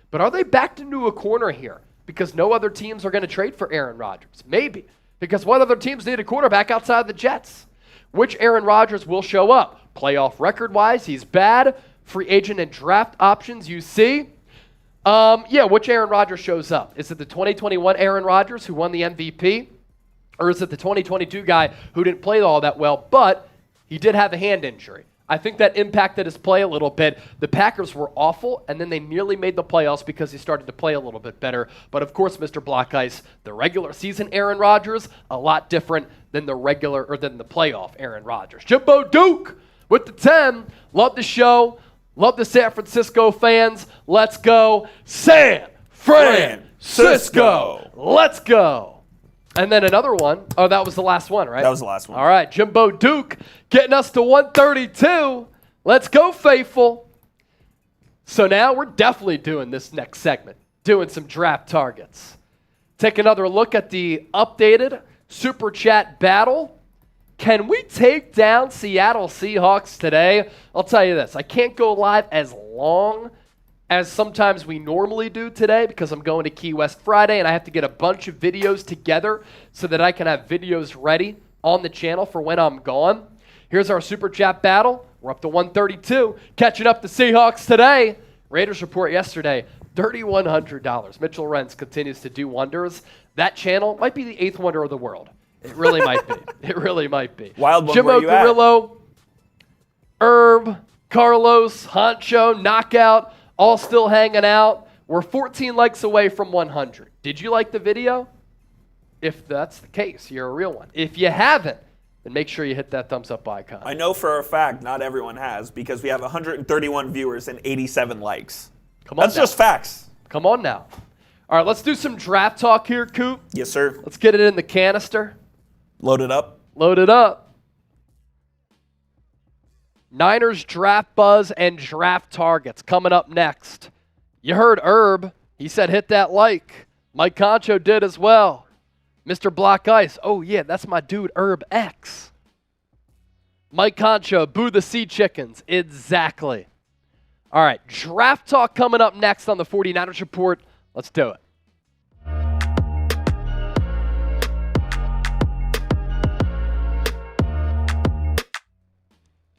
Speaker 1: But are they backed into a corner here? Because no other teams are going to trade for Aaron Rodgers. Maybe. Because what other teams need a quarterback outside the Jets? Which Aaron Rodgers will show up? Playoff record-wise, he's bad. Free agent and draft options, you see. Which Aaron Rodgers shows up? Is it the 2021 Aaron Rodgers who won the MVP? Or is it the 2022 guy who didn't play all that well, but he did have a hand injury? I think that impacted his play a little bit. The Packers were awful, and then they nearly made the playoffs because he started to play a little bit better. But of course, Mr. Block Ice, the regular season Aaron Rodgers, a lot different than the playoff Aaron Rodgers. Jimbo Duke with the 10. Love the show. Love the San Francisco fans. Let's go San Francisco. Let's go. And then another one. Oh, that was the last one, right?
Speaker 2: That was the last one.
Speaker 1: All right, Jimbo Duke getting us to 132. Let's go, faithful. So now we're definitely doing this next segment, doing some draft targets. Take another look at the updated Super Chat battle. Can we take down Seattle Seahawks today? I'll tell you this. I can't go live as long as sometimes we normally do today because I'm going to Key West Friday and I have to get a bunch of videos together so that I can have videos ready on the channel for when I'm gone. Here's our Super Chat battle. We're up to 132. Catching up the Seahawks today. Raiders report yesterday, $3,100. Mitchell Renz continues to do wonders. That channel might be the 8th wonder of the world. It really might be. It really might be.
Speaker 2: Wild one,
Speaker 1: Jimbo Gorillo, Herb, Carlos, Honcho, Knockout, all still hanging out. We're 14 likes away from 100. Did you like the video? If that's the case, you're a real one. If you haven't, then make sure you hit that thumbs up icon.
Speaker 2: I know for a fact not everyone has because we have 131 viewers and 87 likes.
Speaker 1: Come on
Speaker 2: That's
Speaker 1: now.
Speaker 2: just facts.
Speaker 1: Come on now. All right, let's do some draft talk here, Coop.
Speaker 2: Yes, sir.
Speaker 1: Let's get it in the canister.
Speaker 2: Load it up.
Speaker 1: Load it up. Niners draft buzz and draft targets coming up next. You heard Herb. He said hit that like. Mike Concho did as well. Mr. Block Ice. Oh, yeah, that's my dude, Herb X. Mike Concho, Boo the Sea Chickens. Exactly. All right, draft talk coming up next on the 49ers Report. Let's do it.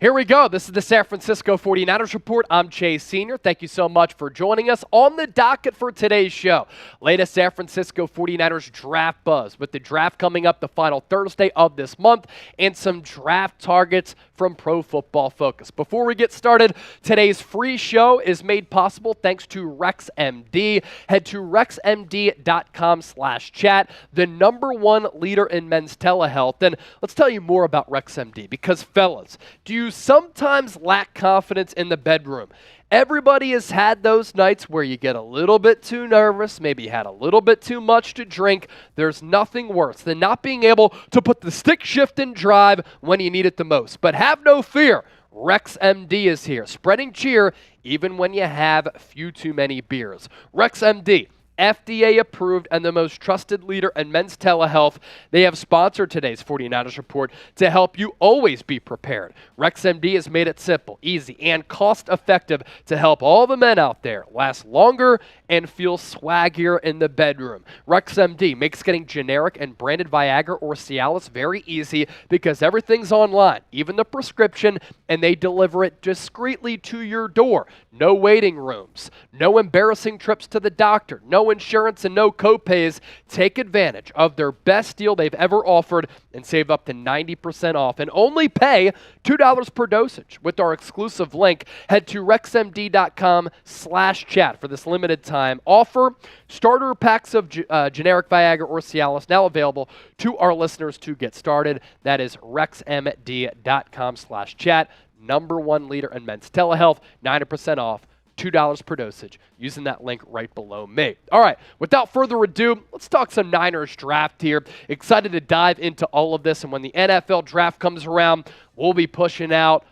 Speaker 1: Here we go. This is the San Francisco 49ers Report. I'm Chase Sr. Thank you so much for joining us. On the docket for today's show, latest San Francisco 49ers draft buzz, with the draft coming up the final Thursday of this month, and some draft targets from Pro Football Focus. Before we get started, today's free show is made possible thanks to RexMD. Head to rexmd.com/chat, the #1 leader in men's telehealth. And let's tell you more about RexMD, because fellas, do you sometimes lack confidence in the bedroom? Everybody has had those nights where you get a little bit too nervous, maybe had a little bit too much to drink. There's nothing worse than not being able to put the stick shift in drive when you need it the most. But have no fear. RexMD is here, spreading cheer even when you have few too many beers. RexMD, FDA approved and the most trusted leader in men's telehealth. They have sponsored today's 49ers Report to help you always be prepared. RexMD has made it simple, easy, and cost-effective to help all the men out there last longer and feel swaggier in the bedroom. RexMD makes getting generic and branded Viagra or Cialis very easy because everything's online, even the prescription, and they deliver it discreetly to your door. No waiting rooms, no embarrassing trips to the doctor, no insurance and no copays. Take advantage of their best deal they've ever offered and save up to 90% off, and only pay $2 per dosage with our exclusive link. Head to rexmd.com/chat for this limited time offer. Starter packs of generic Viagra or Cialis now available to our listeners to get started. That is rexmd.com/chat. #1 leader in men's telehealth, 90% off, $2 per dosage, using that link right below me. All right, without further ado, let's talk some Niners draft here. Excited to dive into all of this, and when the NFL draft comes around, we'll be pushing out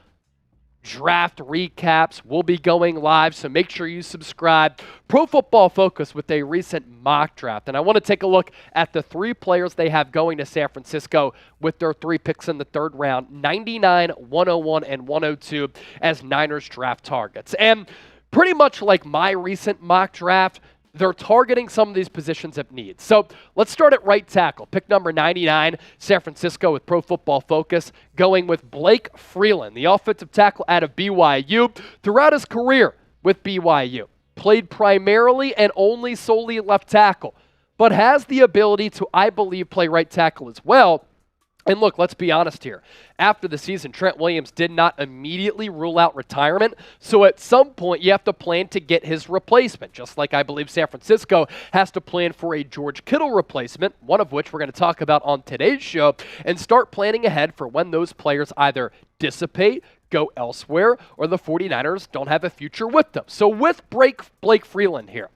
Speaker 1: draft recaps. We'll be going live, so make sure you subscribe. Pro Football Focus with a recent mock draft, and I want to take a look at the 3 players they have going to San Francisco with their 3 picks in the 3rd round, 99, 101, and 102 as Niners draft targets. And pretty much like my recent mock draft, they're targeting some of these positions of need. So let's start at right tackle. Pick number 99, San Francisco with Pro Football Focus, going with Blake Freeland, the offensive tackle out of BYU. Throughout his career with BYU, played primarily and only solely left tackle, but has the ability to, I believe, play right tackle as well. And look, let's be honest here. After the season, Trent Williams did not immediately rule out retirement, so at some point you have to plan to get his replacement, just like I believe San Francisco has to plan for a George Kittle replacement, one of which we're going to talk about on today's show, and start planning ahead for when those players either dissipate, go elsewhere, or the 49ers don't have a future with them. So with Blake Freeland here,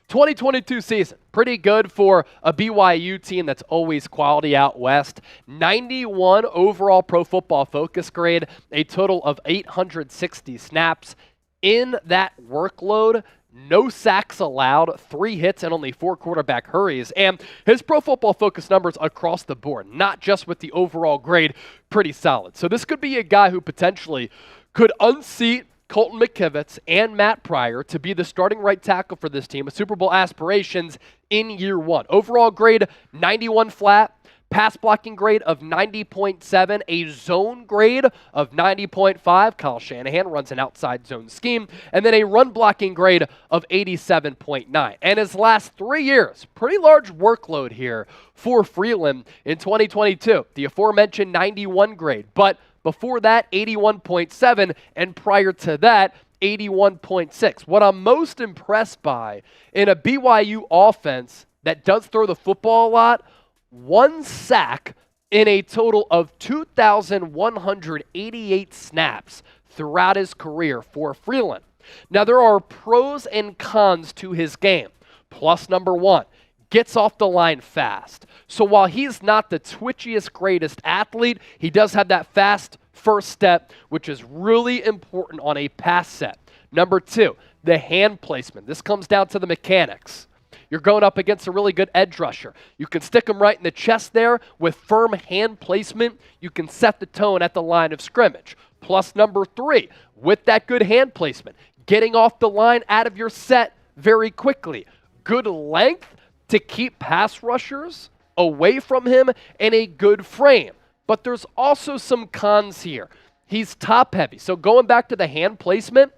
Speaker 1: 2022 season, pretty good for a BYU team that's always quality out west. 91 overall Pro Football Focus grade, a total of 860 snaps. In that workload, no sacks allowed, 3 hits, and only 4 quarterback hurries. And his Pro Football Focus numbers across the board, not just with the overall grade, pretty solid. So this could be a guy who potentially could unseat Colton McKivitz and Matt Pryor to be the starting right tackle for this team with Super Bowl aspirations in year 1. Overall grade, 91 flat. Pass blocking grade of 90.7, a zone grade of 90.5. Kyle Shanahan runs an outside zone scheme. And then a run blocking grade of 87.9. And his last 3 years, pretty large workload here for Freeland in 2022. The aforementioned 91 grade, but before that, 81.7, and prior to that, 81.6. What I'm most impressed by in a BYU offense that does throw the football a lot, 1 sack in a total of 2,188 snaps throughout his career for Freeland. Now, there are pros and cons to his game. Plus, number 1, gets off the line fast. So while he's not the twitchiest, greatest athlete, he does have that fast first step, which is really important on a pass set. Number 2, the hand placement. This comes down to the mechanics. You're going up against a really good edge rusher. You can stick him right in the chest there with firm hand placement. You can set the tone at the line of scrimmage. Plus, number 3, with that good hand placement, getting off the line out of your set very quickly. Good length to keep pass rushers away from him, and a good frame. But there's also some cons here. He's top heavy. So going back to the hand placement,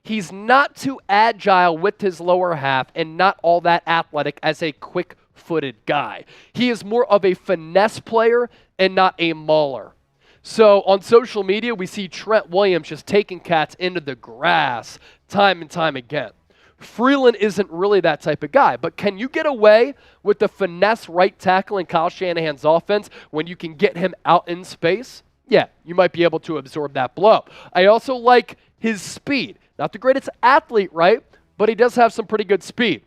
Speaker 1: he's not too agile with his lower half and not all that athletic as a quick-footed guy. He is more of a finesse player and not a mauler. So on social media, we see Trent Williams just taking cats into the grass time and time again. Freeland isn't really that type of guy, but can you get away with the finesse right tackle in Kyle Shanahan's offense when you can get him out in space? Yeah, you might be able to absorb that blow. I also like his speed. Not the greatest athlete, right? But he does have some pretty good speed.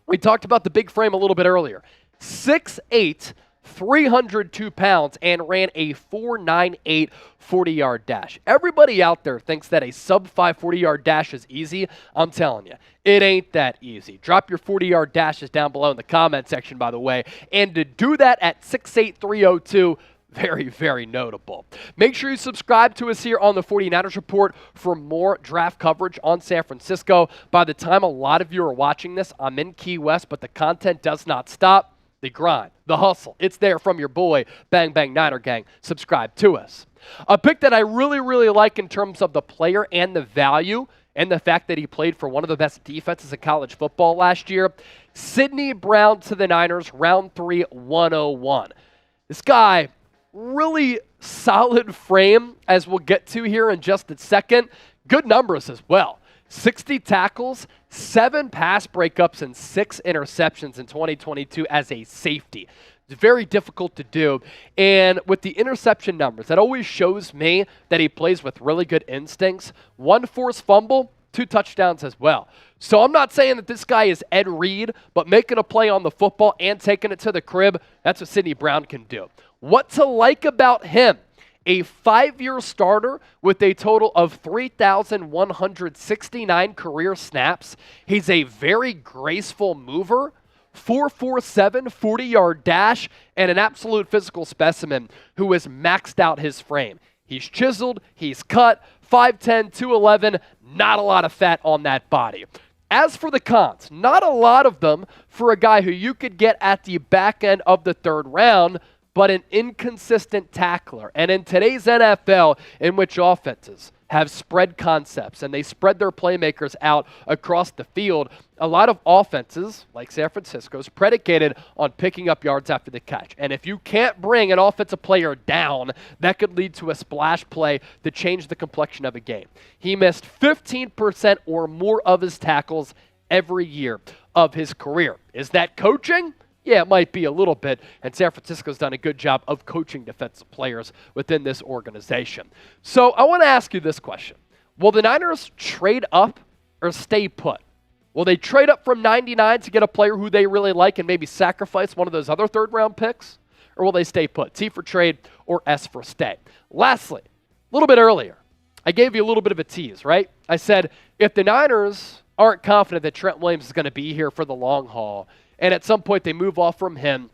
Speaker 1: We talked about the big frame a little bit earlier. 6'8", 302 pounds, and ran a 4.98 40-yard dash. Everybody out there thinks that a sub-5 40-yard dash is easy. I'm telling you, it ain't that easy. Drop your 40-yard dashes down below in the comment section, by the way. And to do that at 6'8", 302, very, very notable. Make sure you subscribe to us here on the 49ers Report for more draft coverage on San Francisco. By the time a lot of you are watching this, I'm in Key West, but the content does not stop. The grind, the hustle, it's there from your boy, Bang Bang Niner Gang. Subscribe to us. A pick that I really, really like in terms of the player and the value and the fact that he played for one of the best defenses in college football last year, Sidney Brown to the Niners, round 3, 101. This guy, really solid frame, as we'll get to here in just a second. Good numbers as well. 60 tackles, 7 pass breakups, and 6 interceptions in 2022 as a safety. It's very difficult to do. And with the interception numbers, that always shows me that he plays with really good instincts. 1 forced fumble, 2 touchdowns as well. So I'm not saying that this guy is Ed Reed, but making a play on the football and taking it to the crib, that's what Sidney Brown can do. What to like about him? A 5-year starter with a total of 3,169 career snaps. He's a very graceful mover, 4.47 40-yard dash, and an absolute physical specimen who has maxed out his frame. He's chiseled, he's cut, 5'10", 211, not a lot of fat on that body. As for the cons, not a lot of them for a guy who you could get at the back end of the 3rd round, but an inconsistent tackler. And in today's NFL, in which offenses have spread concepts and they spread their playmakers out across the field, a lot of offenses, like San Francisco's, predicated on picking up yards after the catch. And if you can't bring an offensive player down, that could lead to a splash play to change the complexion of a game. He missed 15% or more of his tackles every year of his career. Is that coaching? Yeah, it might be a little bit, and San Francisco's done a good job of coaching defensive players within this organization. So I want to ask you this question. Will the Niners trade up or stay put? Will they trade up from 99 to get a player who they really like and maybe sacrifice one of those other 3rd-round picks? Or will they stay put? T for trade or S for stay? Lastly, a little bit earlier, I gave you a little bit of a tease, right? I said, if the Niners aren't confident that Trent Williams is going to be here for the long haul, and at some point they move off from him,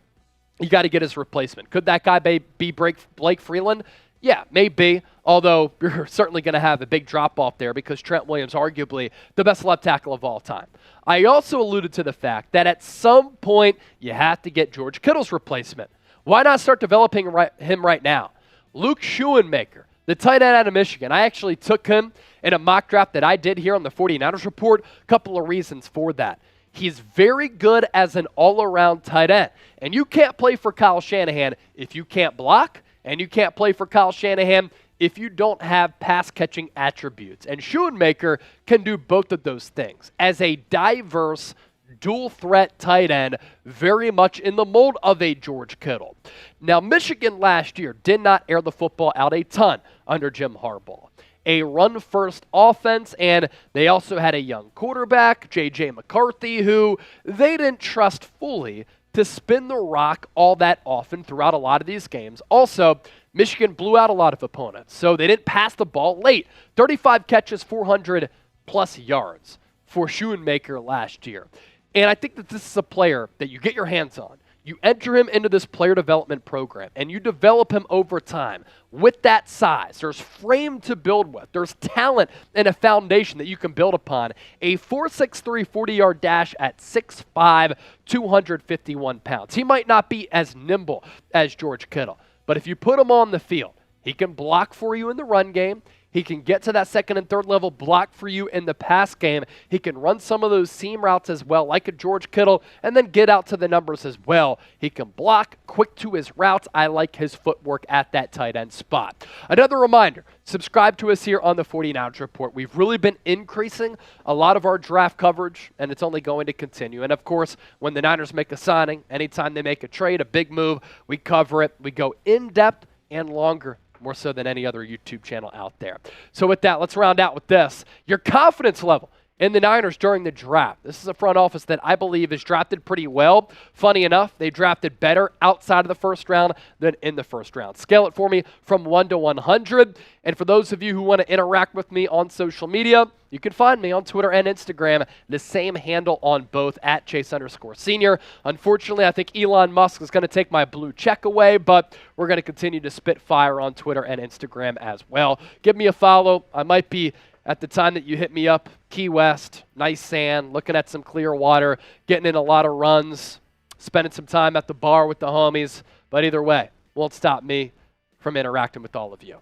Speaker 1: you got to get his replacement. Could that guy be Blake Freeland? Yeah, maybe, although you're certainly going to have a big drop-off there because Trent Williams arguably the best left tackle of all time. I also alluded to the fact that at some point you have to get George Kittle's replacement. Why not start developing him right now? Luke Schoonmaker, the tight end out of Michigan. I actually took him in a mock draft that I did here on the 49ers Report. A couple of reasons for that. He's very good as an all-around tight end. And you can't play for Kyle Shanahan if you can't block, and you can't play for Kyle Shanahan if you don't have pass-catching attributes. And Schoonmaker can do both of those things. As a diverse, dual-threat tight end, very much in the mold of a George Kittle. Now, Michigan last year did not air the football out a ton under Jim Harbaugh. A run-first offense, and they also had a young quarterback, J.J. McCarthy, who they didn't trust fully to spin the rock all that often throughout a lot of these games. Also, Michigan blew out a lot of opponents, so they didn't pass the ball late. 35 catches, 400-plus yards for Schoonmaker last year. And I think that this is a player that you get your hands on. You enter him into this player development program, and you develop him over time with that size. There's frame to build with. There's talent and a foundation that you can build upon. A 4.63 40-yard dash at 6'5", 251 pounds. He might not be as nimble as George Kittle, but if you put him on the field, He can block for you in the run game. He can get to that second and third level block for you in the pass game. He can run some of those seam routes as well, like a George Kittle, and then get out to the numbers as well. He can block, quick to his routes. I like his footwork at that tight end spot. Another reminder, subscribe to us here on the 49ers Report. We've really been increasing a lot of our draft coverage, and it's only going to continue. And, of course, when the Niners make a signing, anytime they make a trade, a big move, we cover it. We go in-depth and longer, more so than any other YouTube channel out there. So with that, let's round out with this. Your confidence level in the Niners during the draft. This is a front office that I believe is drafted pretty well. Funny enough, they drafted better outside of the first round than in the first round. Scale it for me from 1 to 100. And for those of you who want to interact with me on social media, you can find me on Twitter and Instagram, the same handle on both, at Chase_Senior. Unfortunately, I think Elon Musk is going to take my blue check away, but we're going to continue to spit fire on Twitter and Instagram as well. Give me a follow. I might be, at the time that you hit me up, Key West, nice sand, looking at some clear water, getting in a lot of runs, spending some time at the bar with the homies. But either way, won't stop me from interacting with all of you.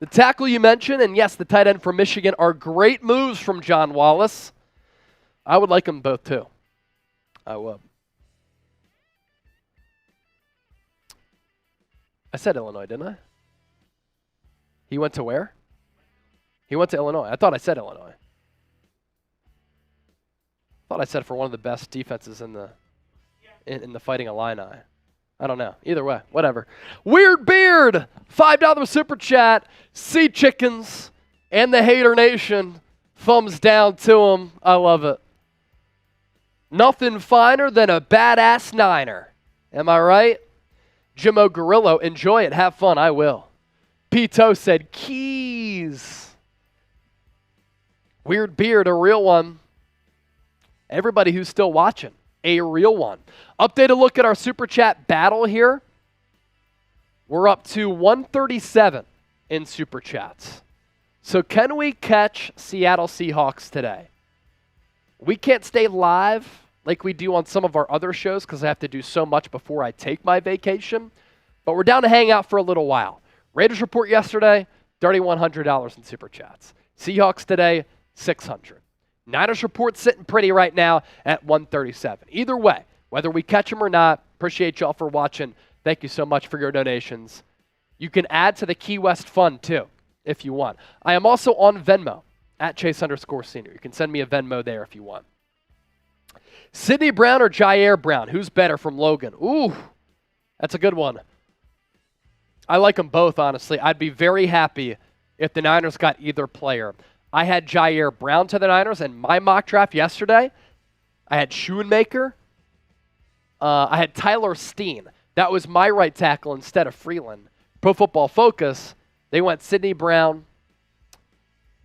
Speaker 1: The tackle you mentioned, and yes, the tight end from Michigan, are great moves from John Wallace. I would like them both too. I would. I said Illinois, didn't I? He went to where? He went to Illinois. I thought I said Illinois. I thought I said for one of the best defenses in the Fighting Illini. I don't know. Either way, whatever. Weird Beard, $5 super chat. Sea Chickens and the Hater Nation, thumbs down to them. I love it. Nothing finer than a badass Niner. Am I right? Jimmo Gorillo, enjoy it. Have fun. I will. Pito said keys. Weird Beard, a real one. Everybody who's still watching, a real one. Updated look at our Super Chat battle here. We're up to 137 in Super Chats. So can we catch Seattle Seahawks today? We can't stay live like we do on some of our other shows because I have to do so much before I take my vacation. But we're down to hang out for a little while. Raiders report yesterday, $3,100 in Super Chats. Seahawks today, $600. Niners report sitting pretty right now at 137. Either way, whether we catch them or not, appreciate y'all for watching. Thank you so much for your donations. You can add to the Key West Fund too, if you want. I am also on Venmo, at Chase_Senior. You can send me a Venmo there if you want. Sidney Brown or Jair Brown? Who's better from Logan? Ooh, that's a good one. I like them both, honestly. I'd be very happy if the Niners got either player. I had Jair Brown to the Niners in my mock draft yesterday. I had Schoonmaker. I had Tyler Steen. That was my right tackle instead of Freeland. Pro Football Focus, they went Sidney Brown.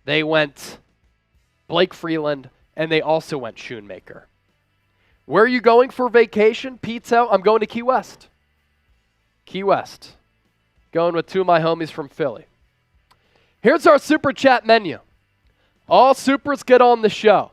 Speaker 1: They went Blake Freeland. And they also went Schoonmaker. Where are you going for vacation, Pizzo? I'm going to Key West. Key West. Going with two of my homies from Philly. Here's our Super Chat menu. All supers get on the show.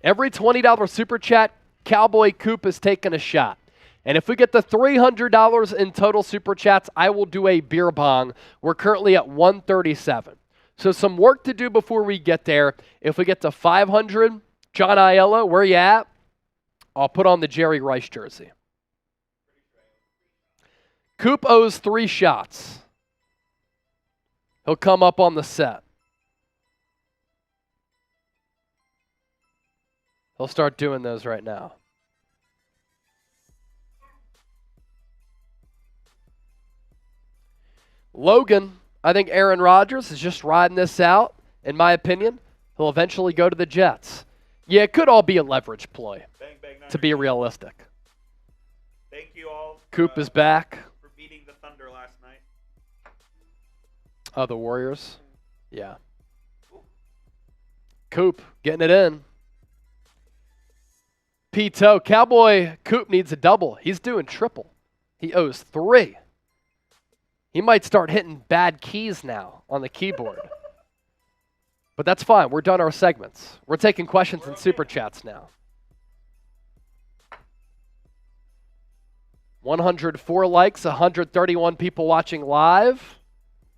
Speaker 1: Every $20 Super Chat, Cowboy Coop is taking a shot. And if we get the $300 in total Super Chats, I will do a beer bong. We're currently at 137. So some work to do before we get there. If we get to 500, John Aiello, where you at? I'll put on the Jerry Rice jersey. Coop owes 3 shots. He'll come up on the set. He'll start doing those right now. Logan, I think Aaron Rodgers is just riding this out, in my opinion. He'll eventually go to the Jets. Yeah, it could all be a leverage ploy,
Speaker 2: Bang, bang,
Speaker 1: to be realistic.
Speaker 2: Thank you all.
Speaker 1: Coop is back.
Speaker 2: For beating the Thunder last night.
Speaker 1: Oh, the Warriors? Yeah. Coop getting it in. Pito, Cowboy Coop needs a double. He's doing triple. He owes 3. He might start hitting bad keys now on the keyboard. But that's fine. We're done our segments. We're taking questions and Super Chats now. 104 likes, 131 people watching live.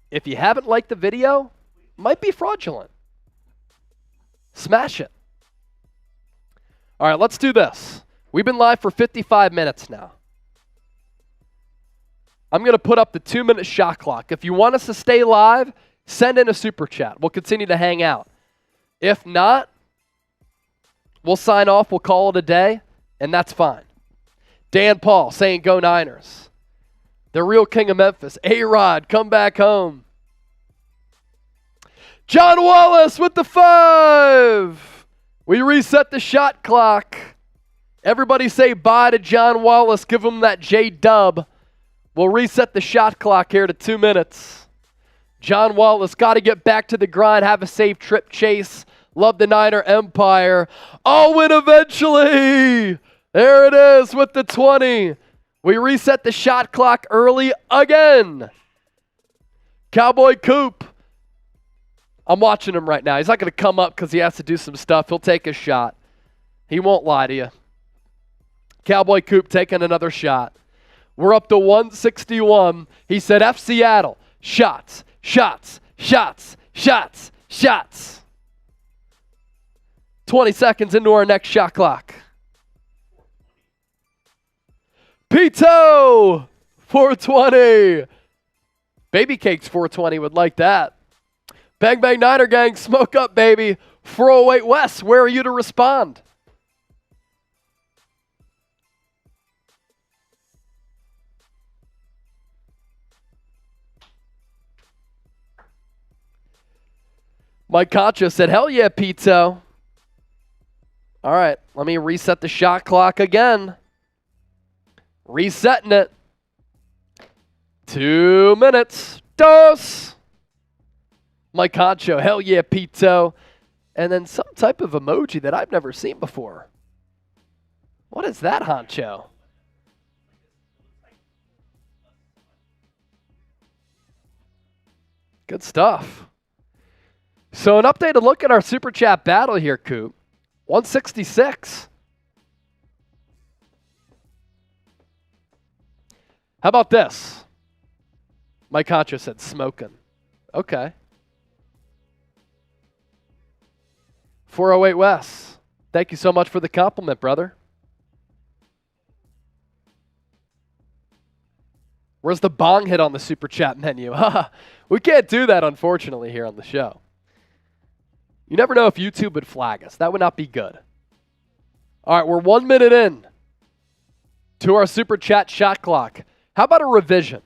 Speaker 1: If you haven't liked the video, might be fraudulent. Smash it. All right, let's do this. We've been live for 55 minutes now. I'm going to put up the 2-minute shot clock. If you want us to stay live, send in a super chat. We'll continue to hang out. If not, we'll sign off. We'll call it a day, and that's fine. Dan Paul saying go Niners. The real king of Memphis. A-Rod, come back home. John Wallace with the 5. We reset the shot clock. Everybody say bye to John Wallace. Give him that J-dub. We'll reset the shot clock here to 2 minutes. John Wallace, got to get back to the grind. Have a safe trip, Chase. Love the Niner Empire. I'll win eventually. There it is with the 20. We reset the shot clock early again. Cowboy Coop. I'm watching him right now. He's not going to come up because he has to do some stuff. He'll take a shot. He won't lie to you. Cowboy Coop taking another shot. We're up to 161. He said, F Seattle. Shots, shots, shots, shots, shots. 20 seconds into our next shot clock. Pito, 420. Baby Cakes 420 would like that. Bang Bang Niner Gang, smoke up, baby. 408 West, where are you to respond? Mike Concha said, hell yeah, Pito. All right, let me reset the shot clock again. Resetting it. 2 minutes. Dos. Mike Concho, hell yeah, Pito. And then some type of emoji that I've never seen before. What is that, Honcho? Good stuff. So an updated look at our Super Chat battle here, Coop. 166. How about this? Mike Concho said smoking. Okay. 408 West. Thank you so much for the compliment, brother. Where's the bong hit on the Super Chat menu? We can't do that, unfortunately, here on the show. You never know if YouTube would flag us. That would not be good. All right, we're 1 minute in to our Super Chat shot clock. How about a revision?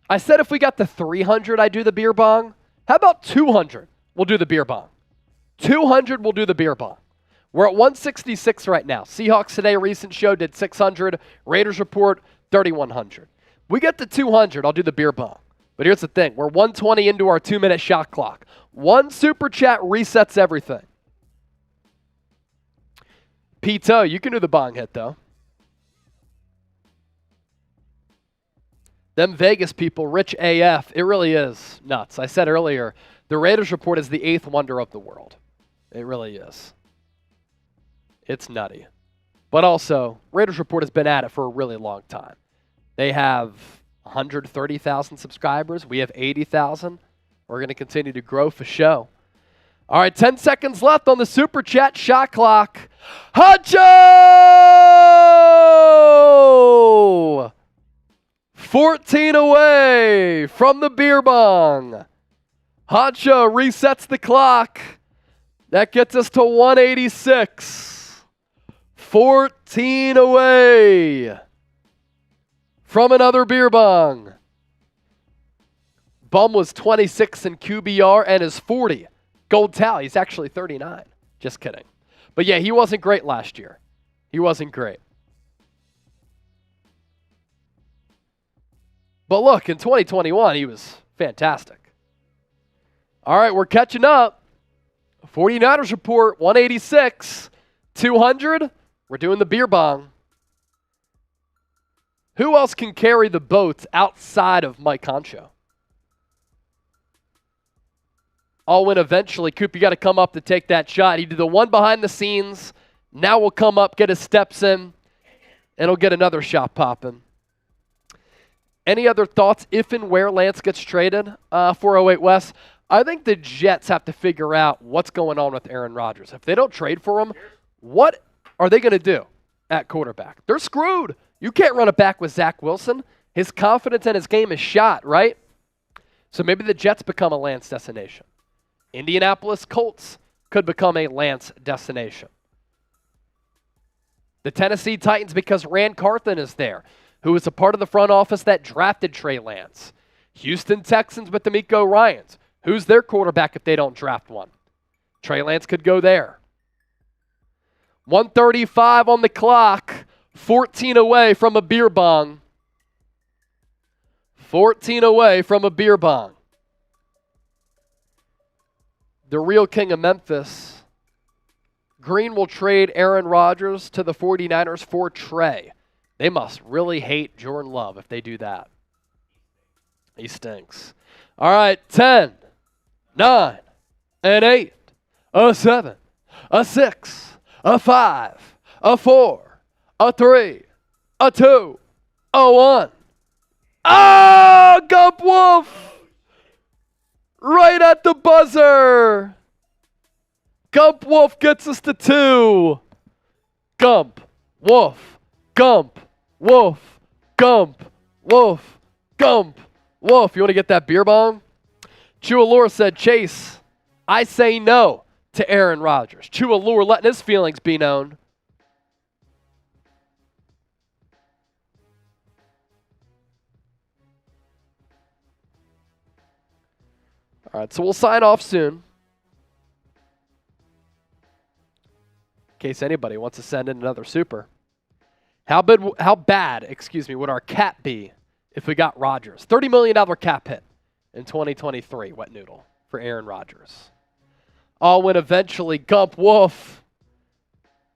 Speaker 1: I said if we got to 300, I'd do the beer bong. How about 200? We'll do the beer bong. 200, we'll do the beer bong. We're at 166 right now. Seahawks Today recent show did 600. Raiders Report, 3,100. We get to 200, I'll do the beer bong. But here's the thing. We're 120 into our 2-minute shot clock. One Super Chat resets everything. Pito, you can do the bong hit, though. Them Vegas people, rich AF. It really is nuts. I said earlier, the Raiders Report is the 8th wonder of the world. It really is. It's nutty. But also, Raiders Report has been at it for a really long time. They have 130,000 subscribers. We have 80,000. We're going to continue to grow for show. All right, 10 seconds left on the Super Chat shot clock. Hacho! 14 away from the beer bong. Hacho resets the clock. That gets us to 186. 14 away from another beer bong. Bum was 26 in QBR and is 40. Gold tally, he's actually 39. Just kidding. But yeah, he wasn't great last year. He wasn't great. But look, in 2021, he was fantastic. All right, we're catching up. 49ers Report, 186. 200, we're doing the beer bong. Who else can carry the boats outside of Mike Concho? I'll win eventually. Coop, you got to come up to take that shot. He did the one behind the scenes. Now we'll come up, get his steps in, and he'll get another shot popping. Any other thoughts if and where Lance gets traded, 408 West? I think the Jets have to figure out what's going on with Aaron Rodgers. If they don't trade for him, what are they going to do at quarterback? They're screwed. You can't run it back with Zach Wilson. His confidence in his game is shot, right? So maybe the Jets become a Lance destination. Indianapolis Colts could become a Lance destination. The Tennessee Titans, because Rand Carton is there, who is a part of the front office that drafted Trey Lance. Houston Texans with D'Amico Ryans. Who's their quarterback if they don't draft one? Trey Lance could go there. 1:35 on the clock. 14 away from a beer bong. 14 away from a beer bong. The real king of Memphis. Green will trade Aaron Rodgers to the 49ers for Trey. They must really hate Jordan Love if they do that. He stinks. All right, 10, 9, and 8, a 7, a 6, a 5, a 4, a 3, a 2, a 1. Ah, Gump Wolf! Right at the buzzer. Gump Wolf gets us to 2. Gump, Wolf, Gump, Wolf, Gump, Wolf, Gump, Wolf. You want to get that beer bong? Chualura said, Chase, I say no to Aaron Rodgers. Chualura letting his feelings be known. All right, so we'll sign off soon. In case anybody wants to send in another super. How bad, would our cap be if we got Rodgers? $30 million cap hit in 2023, wet noodle, for Aaron Rodgers. All when eventually Gump Wolf.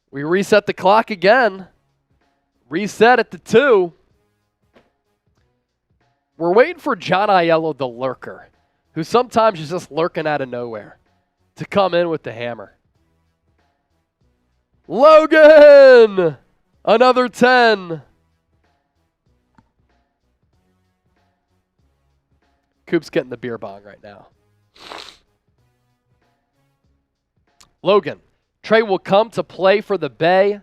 Speaker 1: We reset the clock again. Reset at the 2. We're waiting for John Aiello, the lurker, who sometimes is just lurking out of nowhere, to come in with the hammer. Logan! Another 10. Coop's getting the beer bong right now. Logan, Trey will come to play for the Bay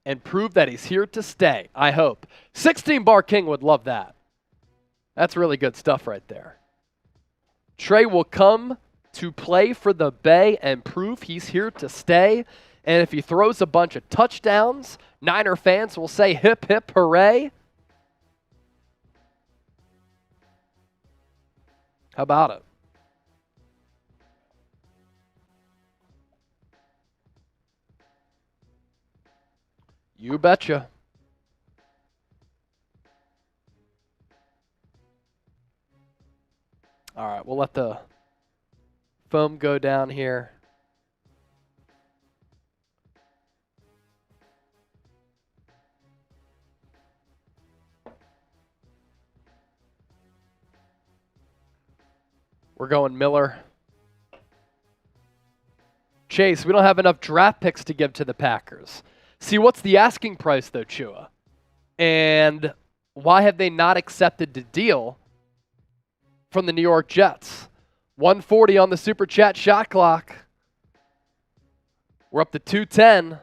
Speaker 1: and prove that he's here to stay, I hope. 16 Bar King would love that. That's really good stuff right there. Trey will come to play for the Bay and prove he's here to stay. And if he throws a bunch of touchdowns, Niner fans will say hip, hip, hooray. How about it? You betcha. All right, we'll let the foam go down here. We're going Miller. Chase, we don't have enough draft picks to give to the Packers. See, what's the asking price, though, Chua? And why have they not accepted the deal from the New York Jets? 140 on the Super Chat shot clock. We're up to 210.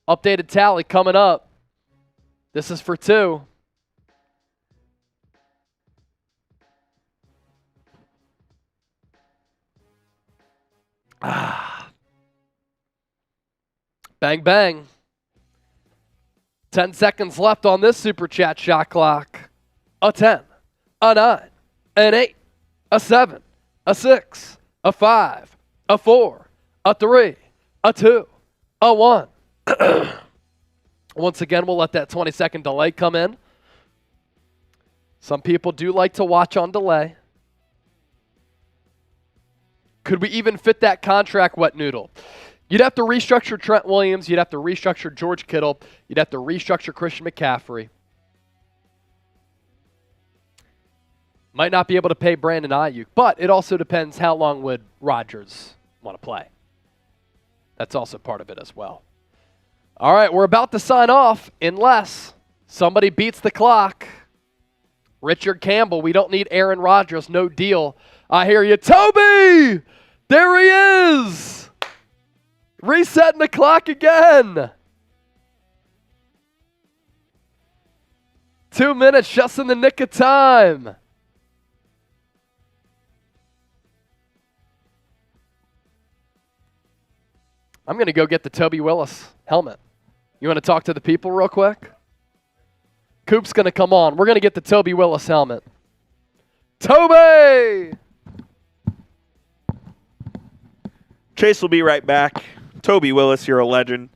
Speaker 1: Updated tally coming up. This is for 2. Bang, bang. 10 seconds left on this Super Chat shot clock. A 10, a 9, an 8, a 7, a 6, a 5, a 4, a 3, a 2, a 1. Once again, we'll let that 20-second delay come in. Some people do like to watch on delay. Could we even fit that contract, wet noodle? You'd have to restructure Trent Williams. You'd have to restructure George Kittle. You'd have to restructure Christian McCaffrey. Might not be able to pay Brandon Ayuk, but it also depends how long would Rodgers want to play. That's also part of it as well. All right, we're about to sign off unless somebody beats the clock. Richard Campbell, we don't need Aaron Rodgers, no deal. I hear you. Toby! There he is! Resetting the clock again. 2 minutes just in the nick of time. I'm going to go get the Toby Willis helmet. You want to talk to the people real quick? Coop's going to come on. We're going to get the Toby Willis helmet. Toby!
Speaker 3: Chase will be right back. Toby Willis, you're a legend.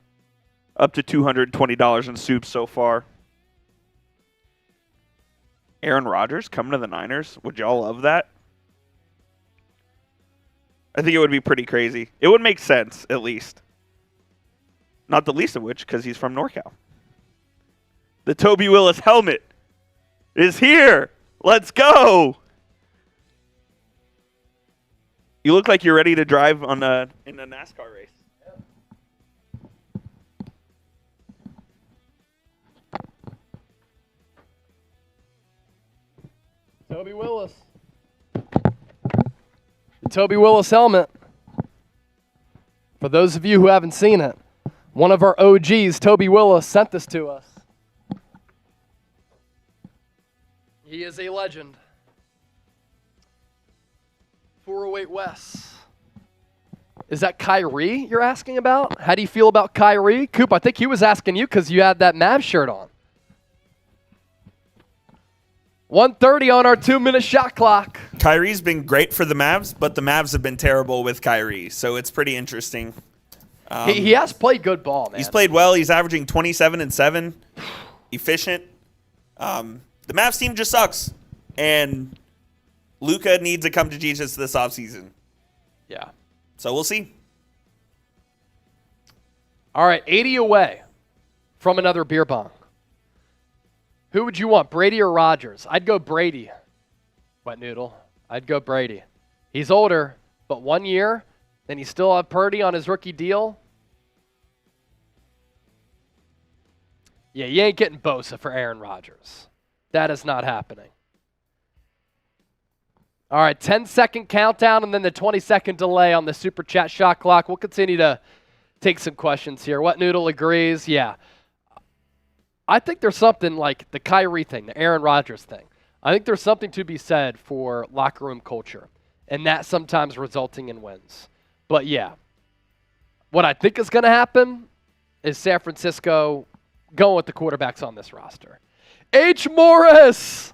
Speaker 3: Up to $220 in soups so far. Aaron Rodgers coming to the Niners. Would y'all love that? I think it would be pretty crazy. It would make sense, at least. Not the least of which, because he's from NorCal. The Toby Willis helmet is here. Let's go. You look like you're ready to drive in a NASCAR race.
Speaker 1: Toby Willis. The Toby Willis helmet. For those of you who haven't seen it, one of our OGs, Toby Willis, sent this to us. He is a legend. 408 West. Is that Kyrie you're asking about? How do you feel about Kyrie? Coop, I think he was asking you because you had that Mavs shirt on. 1:30 on our 2-minute shot clock.
Speaker 2: Kyrie's been great for the Mavs, but the Mavs have been terrible with Kyrie, so it's pretty interesting.
Speaker 1: He has played good ball, man.
Speaker 2: He's played well. He's averaging 27 and 7, efficient. The Mavs team just sucks, and Luka needs to come to Jesus this offseason.
Speaker 1: Yeah.
Speaker 2: So we'll see.
Speaker 1: All right, 80 away from another beer bong. Who would you want, Brady or Rodgers? I'd go Brady. Wet noodle. I'd go Brady. He's older, but 1 year, then he still have Purdy on his rookie deal. Yeah, you ain't getting Bosa for Aaron Rodgers. That is not happening. All right, 10-second countdown and then the 20-second delay on the Super Chat shot clock. We'll continue to take some questions here. Wet Noodle agrees. Yeah. I think there's something like the Kyrie thing, the Aaron Rodgers thing. I think there's something to be said for locker room culture, and that sometimes resulting in wins. But, yeah, what I think is going to happen is San Francisco going with the quarterbacks on this roster. H. Morris!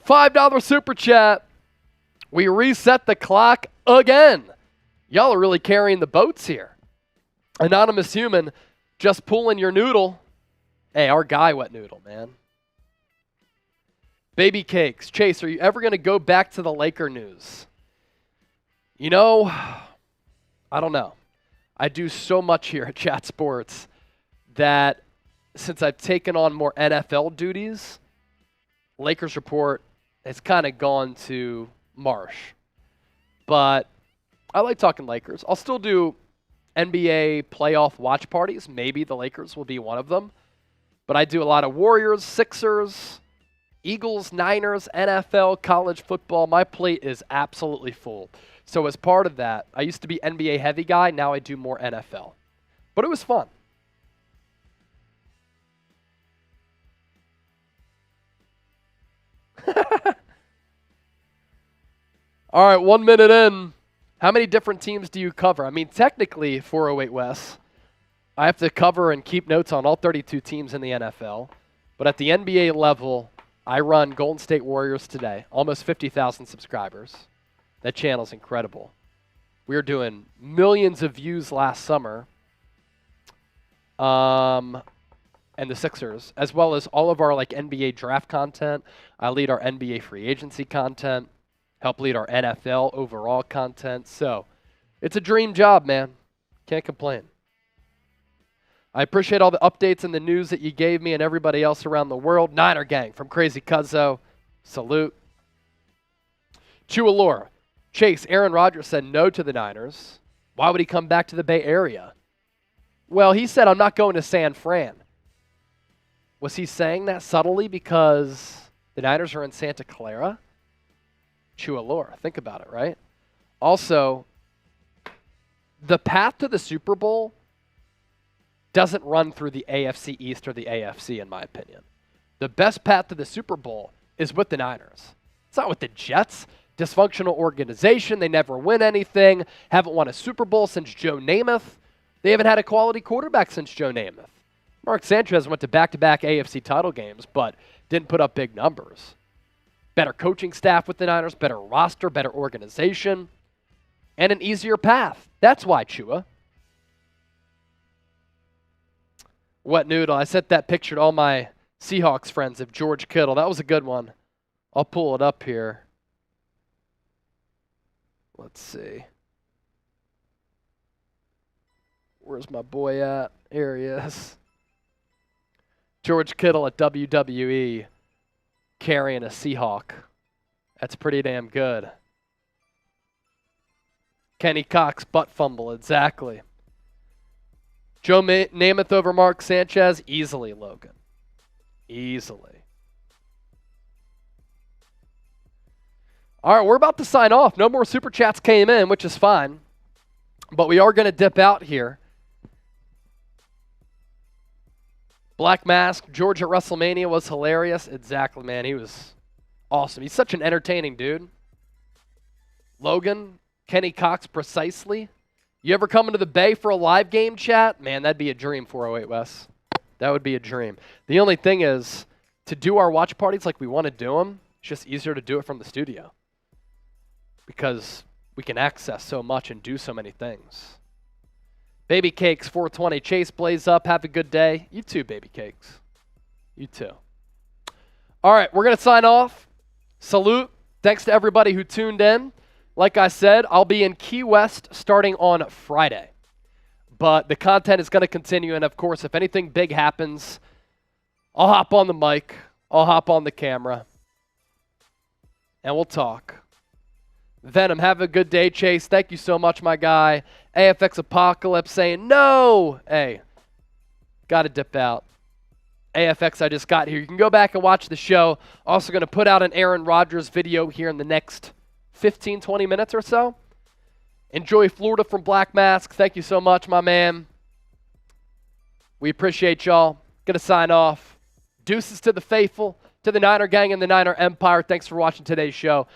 Speaker 1: $5 Super Chat. We reset the clock again. Y'all are really carrying the boats here. Anonymous Human, just pulling your noodle. Hey, our guy, Wet Noodle, man. Baby Cakes. Chase, are you ever going to go back to the Laker news? You know, I don't know. I do so much here at Chat Sports that since I've taken on more NFL duties, Lakers Report has kind of gone to Marsh. But I like talking Lakers. I'll still do NBA playoff watch parties. Maybe the Lakers will be one of them. But I do a lot of Warriors, Sixers, Eagles, Niners, NFL, college football. My plate is absolutely full. So as part of that, I used to be NBA heavy guy. Now I do more NFL. But it was fun. All right, 1 minute in. How many different teams do you cover? I mean, technically, 408 West, I have to cover and keep notes on all 32 teams in the NFL. But at the NBA level, I run Golden State Warriors today, almost 50,000 subscribers. That channel's incredible. We were doing millions of views last summer. And the Sixers, as well as all of our NBA draft content. I lead our NBA free agency content. Help lead our NFL overall content. So it's a dream job, man. Can't complain. I appreciate all the updates and the news that you gave me and everybody else around the world. Niner Gang from Crazy Cuzzo. Salute. Chualora. Chase, Aaron Rodgers said no to the Niners. Why would he come back to the Bay Area? Well, he said, I'm not going to San Fran. Was he saying that subtly because the Niners are in Santa Clara? Chua lore. Think about it, right? Also, the path to the Super Bowl doesn't run through the AFC East or the AFC, in my opinion. The best path to the Super Bowl is with the Niners. It's not with the Jets. Dysfunctional organization. They never win anything. Haven't won a Super Bowl since Joe Namath. They haven't had a quality quarterback since Joe Namath. Mark Sanchez went to back-to-back AFC title games, but didn't put up big numbers. Better coaching staff with the Niners, better roster, better organization, and an easier path. That's why, Chua. Wet Noodle. I sent that picture to all my Seahawks friends of George Kittle. That was a good one. I'll pull it up here. Let's see. Where's my boy at? Here he is. George Kittle at WWE carrying a Seahawk. That's pretty damn good. Kenny Cox butt fumble, exactly. Joe Namath over Mark Sanchez, easily, Logan. Easily. All right, we're about to sign off. No more Super Chats came in, which is fine. But we are going to dip out here. Black Mask, George at WrestleMania was hilarious. Exactly, man. He was awesome. He's such an entertaining dude. Logan, Kenny Cox, precisely. You ever come into the Bay for a live game chat? Man, that'd be a dream, 408 Wes. That would be a dream. The only thing is, to do our watch parties like we want to do them, it's just easier to do it from the studio. Because we can access so much and do so many things. Baby Cakes 420. Chase, blaze up. Have a good day. You too, Baby Cakes. You too. All right, we're going to sign off. Salute. Thanks to everybody who tuned in. Like I said, I'll be in Key West starting on Friday. But the content is going to continue. And, of course, if anything big happens, I'll hop on the mic. I'll hop on the camera. And we'll talk. Venom, have a good day, Chase. Thank you so much, my guy. AFX Apocalypse saying, no! Hey, got to dip out. AFX, I just got here. You can go back and watch the show. Also going to put out an Aaron Rodgers video here in the next 15, 20 minutes or so. Enjoy Florida from Black Mask. Thank you so much, my man. We appreciate y'all. Going to sign off. Deuces to the faithful, to the Niner gang and the Niner Empire. Thanks for watching today's show.